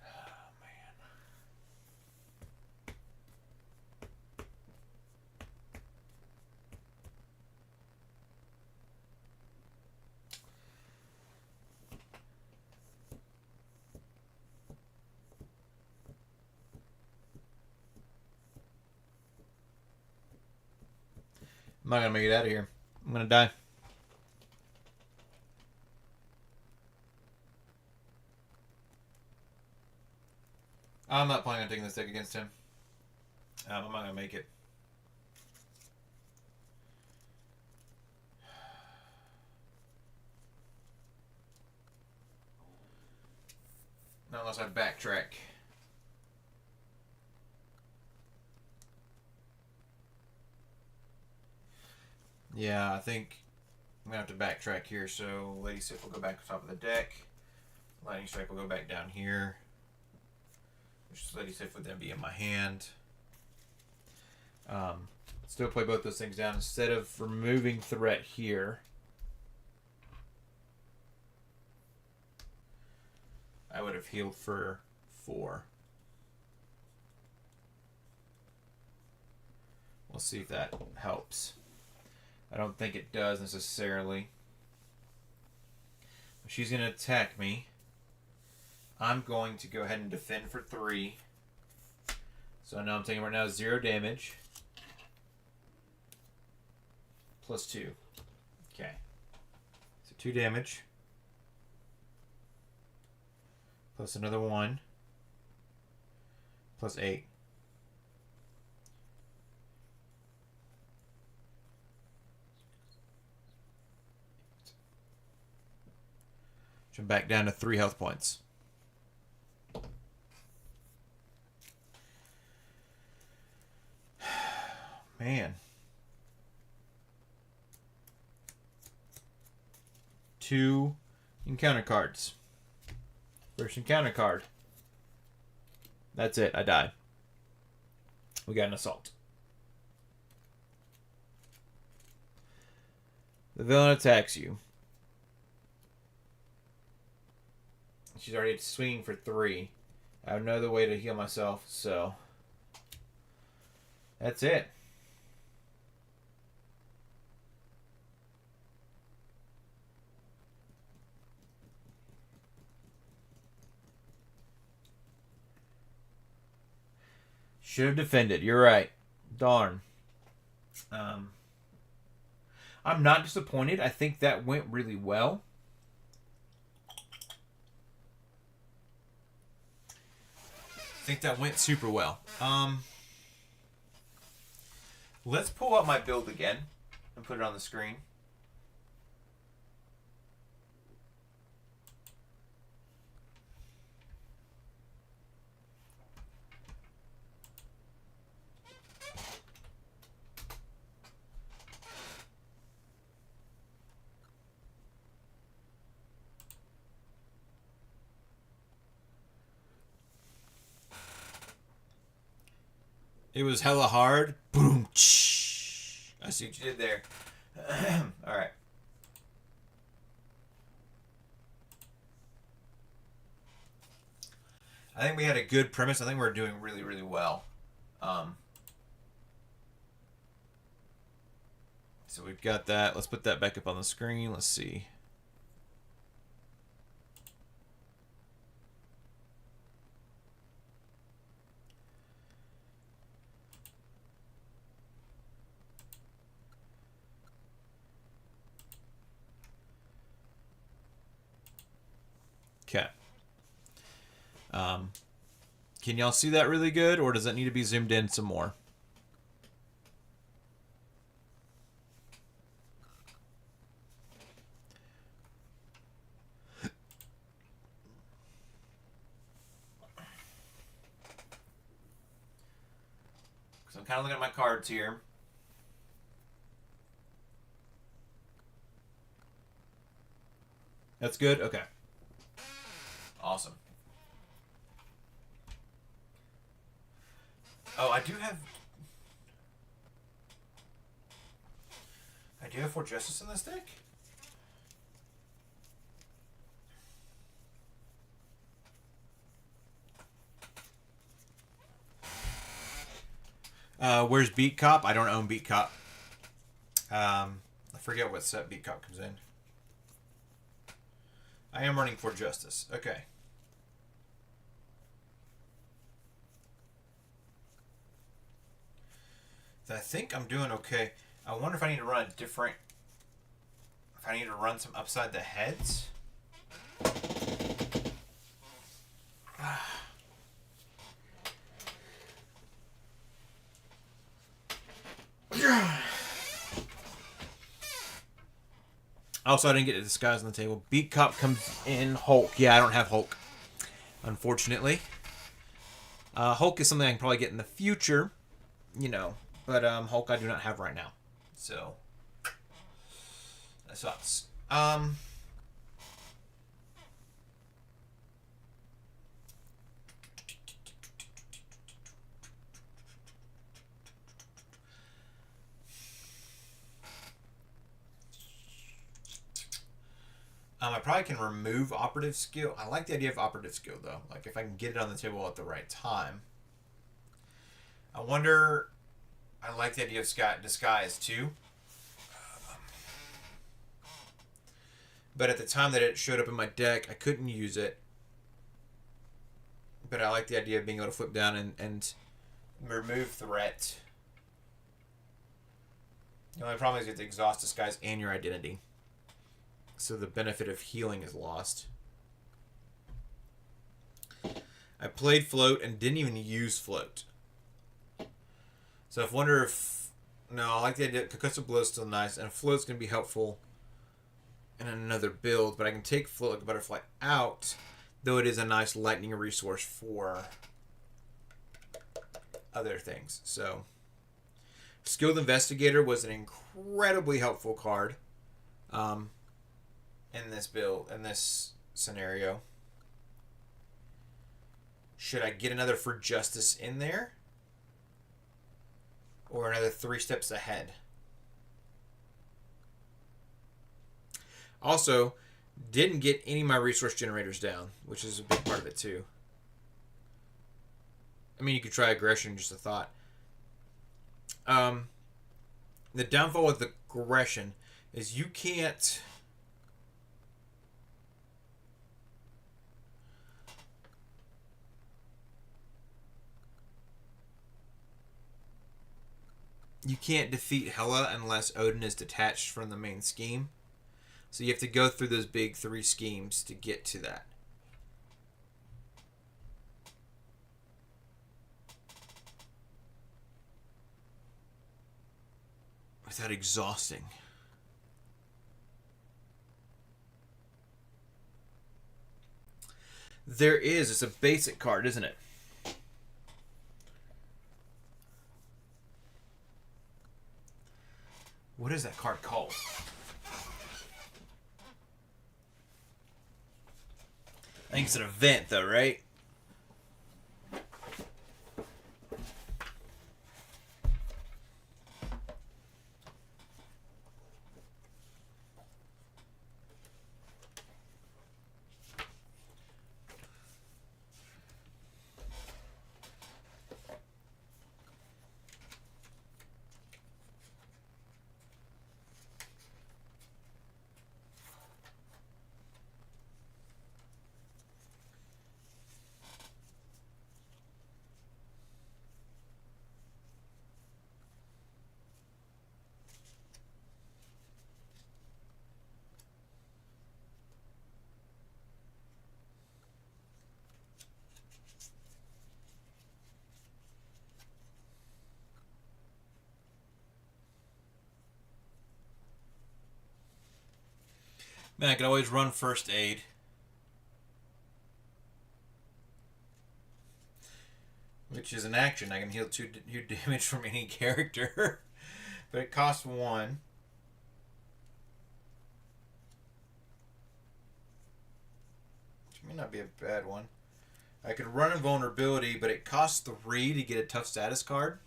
Oh, man. I'm not going to make it out of here. I'm going to die. I'm not planning on taking this deck against him. I'm not going to make it. Not unless I backtrack. Yeah, I think I'm going to have to backtrack here. So Lady Sif will go back to the top of the deck. Lightning Strike will go back down here. Which Lady Sif would then be in my hand. Still play both those things down. Instead of removing threat here, I would have healed for 4. We'll see if that helps. I don't think it does necessarily. She's going to attack me. I'm going to go ahead and defend for 3. So I know I'm taking right now 0 damage. Plus 2. Okay. So 2 damage. Plus another 1. Plus 8. Jump back down to 3 health points. Man. 2 encounter cards. First encounter card. That's it. I die. We got an assault. The villain attacks you. She's already swinging for 3. I have no other way to heal myself, so that's it. Should have defended. You're right. Darn. I'm not disappointed. I think that went really well. I think that went super well. Let's pull up my build again and put it on the screen. It was hella hard. Boom. I see what you did there. All right. I think we had a good premise. I think we're doing really, really well. Um, so we've got that. Let's put that back up on the screen. Let's see. Okay. Can y'all see that really good, or does that need to be zoomed in some more? Because I'm kind of looking at my cards here. That's good? Okay. Awesome. Oh, I do have Fort Justice in this deck? Where's Beat Cop? I don't own Beat Cop. I forget what set Beat Cop comes in. I am running Fort Justice. Okay. I think I'm doing okay. I wonder if I need to run a different... If I need to run some upside the heads. Also, I didn't get to disguise on the table. Beat Cop comes in Hulk. Yeah, I don't have Hulk, unfortunately. Hulk is something I can probably get in the future, you know. But Hulk I do not have right now. So, that sucks. I probably can remove operative skill. I like the idea of operative skill, though. Like, if I can get it on the table at the right time. I wonder... I like the idea of disguise, too. But at the time that it showed up in my deck, I couldn't use it. But I like the idea of being able to flip down and remove threat. The only problem is you have to exhaust disguise and your identity. So the benefit of healing is lost. I played float and didn't even use float. So I wonder if... No, I like the idea. Concussive blow is still nice. And float's going to be helpful in another build. But I can take float like a butterfly out. Though it is a nice lightning resource for other things. So Skilled Investigator was an incredibly helpful card. In this build, in this scenario. Should I get another For Justice in there? Or another 3 steps ahead? Also, didn't get any of my resource generators down, which is a big part of it too. I mean, you could try aggression, just a thought. The downfall with aggression is you can't... You can't defeat Hela unless Odin is detached from the main scheme. So you have to go through those big 3 schemes to get to that. Without exhausting. There is. It's a basic card, isn't it? What is that card called? I think it's an event, though, right? Man, I could always run first aid. Which is an action. I can heal 2 damage from any character. But it costs 1. Which may not be a bad one. I could run invulnerability, but it costs 3 to get a tough status card.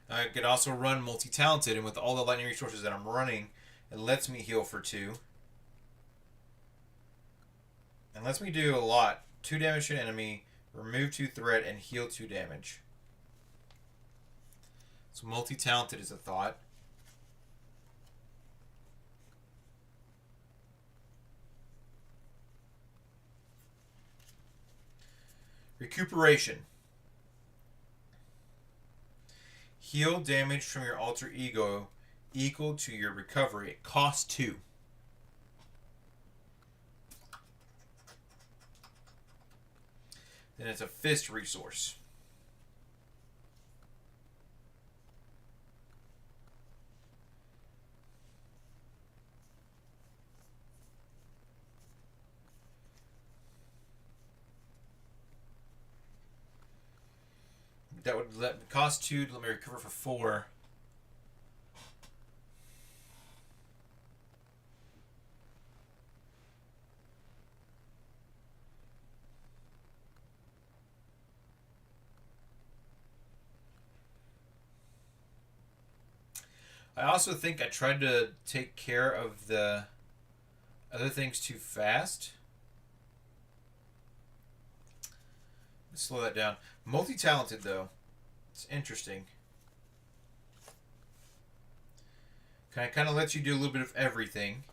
I could also run multi-talented, and with all the lightning resources that I'm running, it lets me heal for 2. And lets me do a lot. 2 damage to an enemy, remove 2 threat, and heal 2 damage. So multi-talented is a thought. Recuperation. Heal damage from your alter ego equal to your recovery. It costs 2. Then it's a fist resource. That would cost 2 to let me recover for 4. I also think I tried to take care of the other things too fast. Let's slow that down. Multi-talented, though. It's interesting. Kind of lets you do a little bit of everything.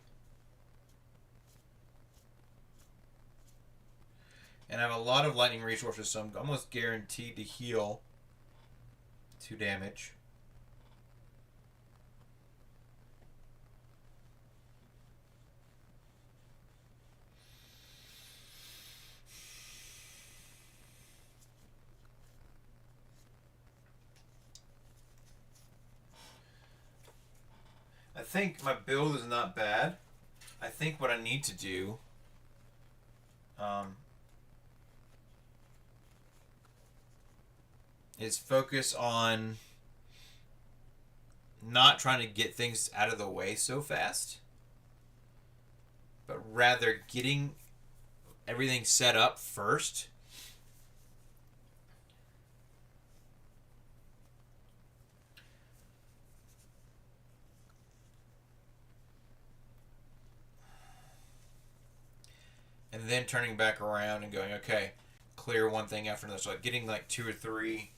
And I have a lot of lightning resources, so I'm almost guaranteed to heal 2 damage. I think my build is not bad. I think what I need to do is focus on not trying to get things out of the way so fast, but rather getting everything set up first. And then turning back around and going, okay, clear one thing after another. So like getting like 2 or 3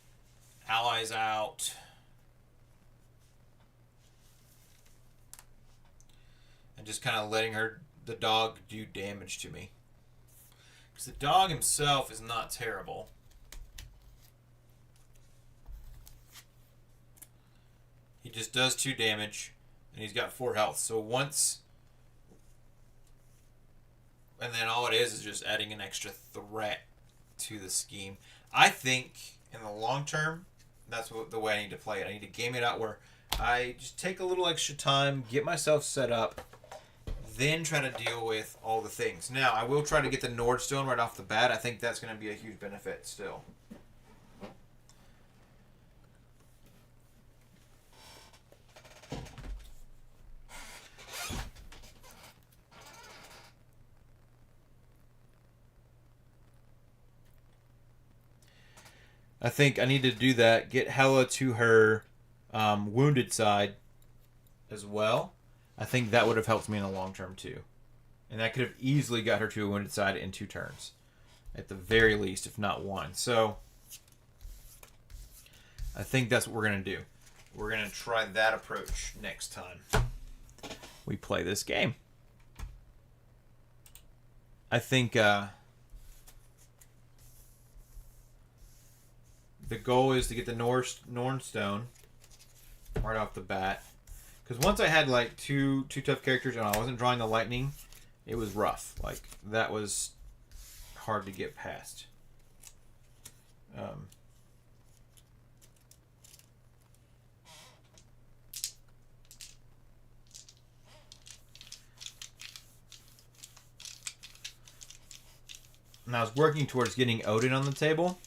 allies out. And just kind of letting the dog do damage to me. Because the dog himself is not terrible. He just does 2 damage. And he's got 4 health. So once... And then all it is just adding an extra threat to the scheme. I think in the long term, that's the way I need to play it. I need to game it out where I just take a little extra time, get myself set up, then try to deal with all the things. Now, I will try to get the Nordstone right off the bat. I think that's going to be a huge benefit still. I think I need to do that. Get Hela to her wounded side as well. I think that would have helped me in the long term too. And that could have easily got her to a wounded side in 2 turns. At the very least, if not 1. So, I think that's what we're going to do. We're going to try that approach next time we play this game. I think... the goal is to get the Nornstone right off the bat. Because once I had like two tough characters and I wasn't drawing the lightning, it was rough. Like, that was hard to get past. And I was working towards getting Odin on the table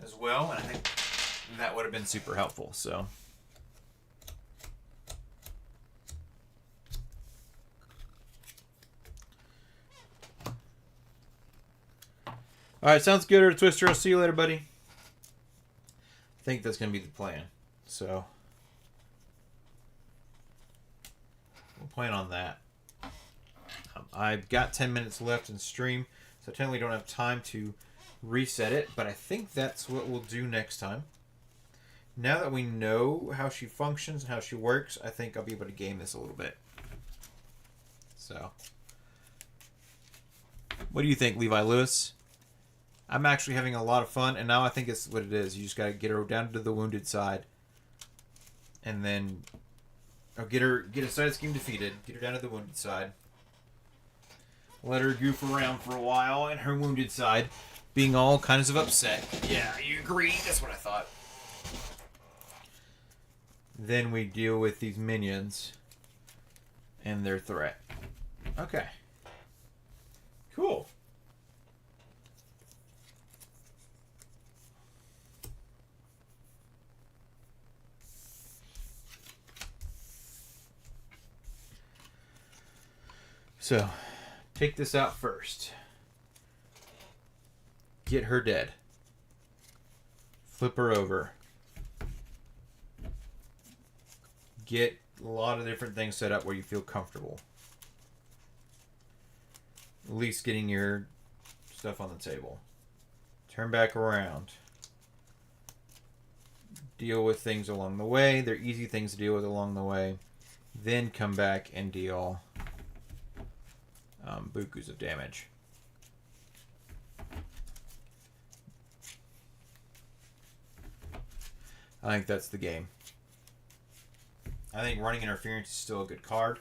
as well, and I think that would have been super helpful. So, all right, sounds good. Or Twister, I'll see you later, buddy. I think that's gonna be the plan. So, we'll plan on that. I've got 10 minutes left in stream, so I technically don't have time to reset it, but I think that's what we'll do next time. Now that we know how she functions and how she works, I think I'll be able to game this a little bit. So, what do you think, Levi Lewis? I'm actually having a lot of fun, and now I think it's what it is. You just got to get her down to the wounded side, and then get a side scheme defeated, get her down to the wounded side, let her goof around for a while, and her wounded side being all kinds of upset. Yeah, you agree? That's what I thought. Then we deal with these minions and their threat. Okay. Cool. So, take this out first. Get her dead. Flip her over. Get a lot of different things set up where you feel comfortable. At least getting your stuff on the table. Turn back around. Deal with things along the way. They're easy things to deal with along the way. Then come back and deal bukus of damage. I think that's the game. I think running interference is still a good card,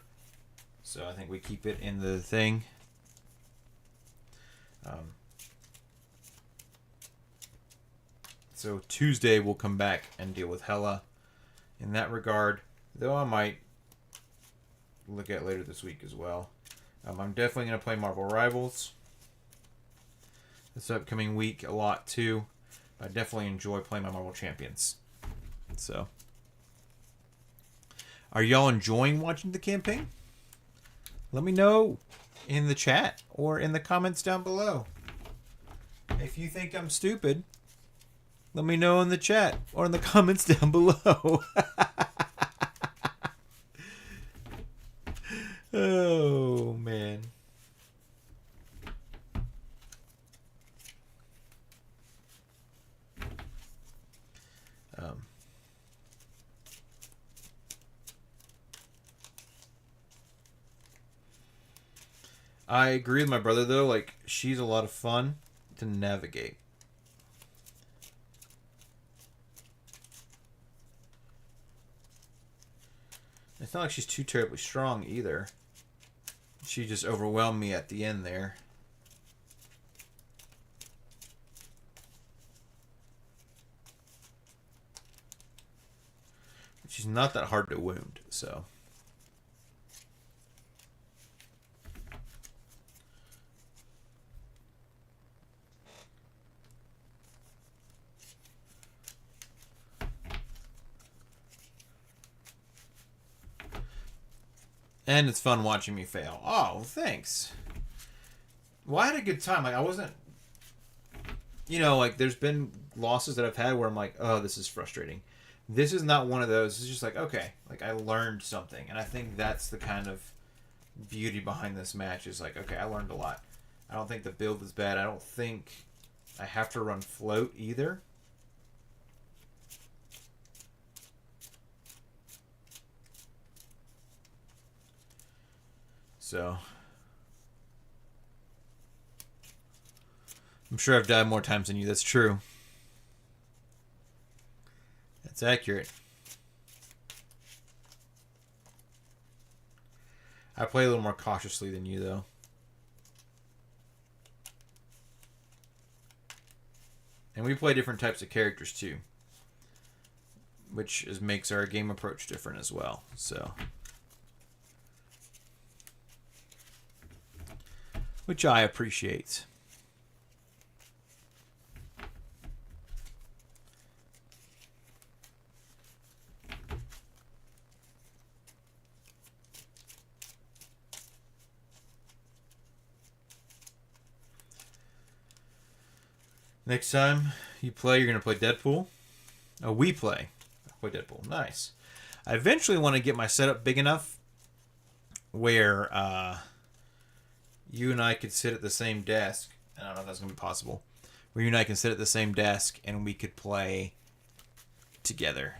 so I think we keep it in the thing. So Tuesday we'll come back and deal with Hela in that regard, though I might look at later this week as well. I'm definitely going to play Marvel Rivals this upcoming week a lot too. I definitely enjoy playing my Marvel Champions. So, are y'all enjoying watching the campaign? Let me know in the chat or in the comments down below. If you think I'm stupid, let me know in the chat or in the comments down below. Oh, man. I agree with my brother, though. Like, she's a lot of fun to navigate. It's not like she's too terribly strong, either. She just overwhelmed me at the end there. She's not that hard to wound, so... And it's fun watching me fail. Oh, thanks. Well, I had a good time. Like, I wasn't... You know, like, there's been losses that I've had where I'm like, oh, this is frustrating. This is not one of those. It's just like, okay, like, I learned something. And I think that's the kind of beauty behind this match is like, okay, I learned a lot. I don't think the build is bad. I don't think I have to run float either. So, I'm sure I've died more times than you. That's true. That's accurate. I play a little more cautiously than you, though. And we play different types of characters, too. Which makes our game approach different as well. So... which I appreciate. Next time you play, you're going to play Deadpool. Oh, we play. Play Deadpool. Nice. I eventually want to get my setup big enough where you and I could sit at the same desk. I don't know if that's going to be possible. Where you and I can sit at the same desk and we could play together.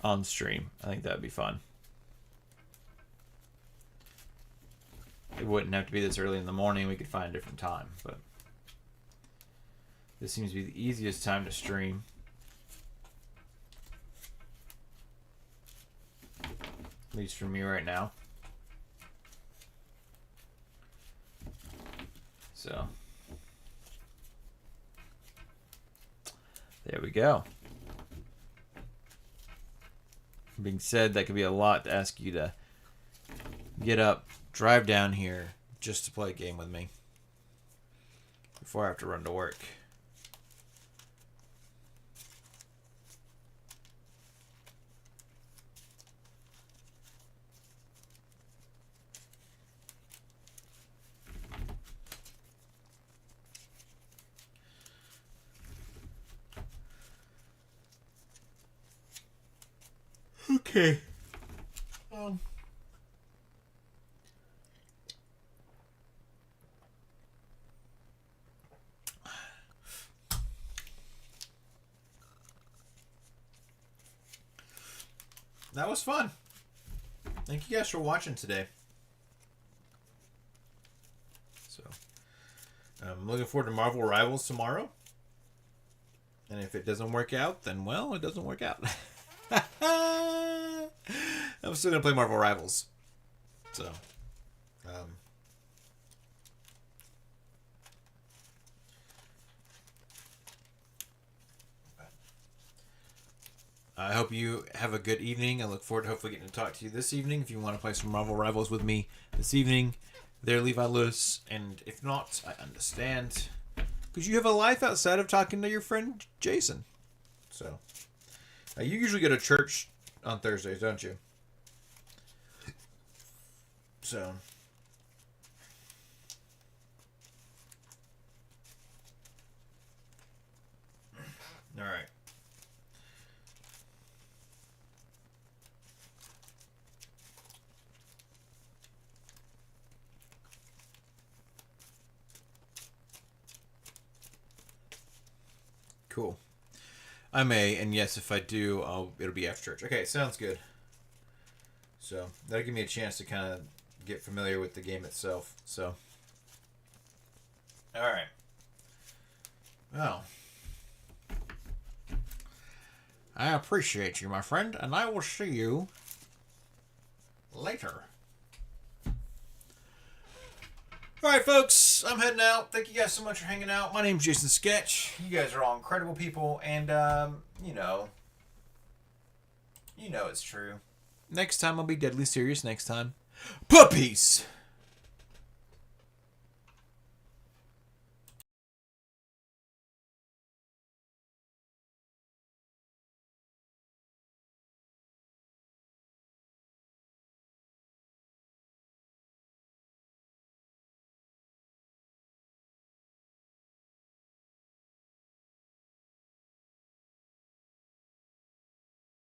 On stream. I think that would be fun. It wouldn't have to be this early in the morning. We could find a different time, but this seems to be the easiest time to stream. At least for me right now. So there we go. Being said, that could be a lot to ask you to get up, drive down here just to play a game with me before I have to run to work. Okay. That was fun. Thank you guys for watching today. So, I'm looking forward to Marvel Rivals tomorrow. And if it doesn't work out, then, well, it doesn't work out. I'm still going to play Marvel Rivals. So, I hope you have a good evening. I look forward to hopefully getting to talk to you this evening. If you want to play some Marvel Rivals with me this evening, there, Levi Lewis. And if not, I understand. Because you have a life outside of talking to your friend Jason. So, you usually go to church on Thursdays, don't you? So, all right. Cool. I may, and yes, if I do, it'll be after church. Okay, sounds good. So, that'll give me a chance to kind of get familiar with the game itself. So, alright. Well, I appreciate you, my friend, and I will see you later. Alright, folks, I'm heading out. Thank you guys so much for hanging out. My name's Jason Sketch. You guys are all incredible people, and, you know it's true. Next time I'll be deadly serious next time. Puppies!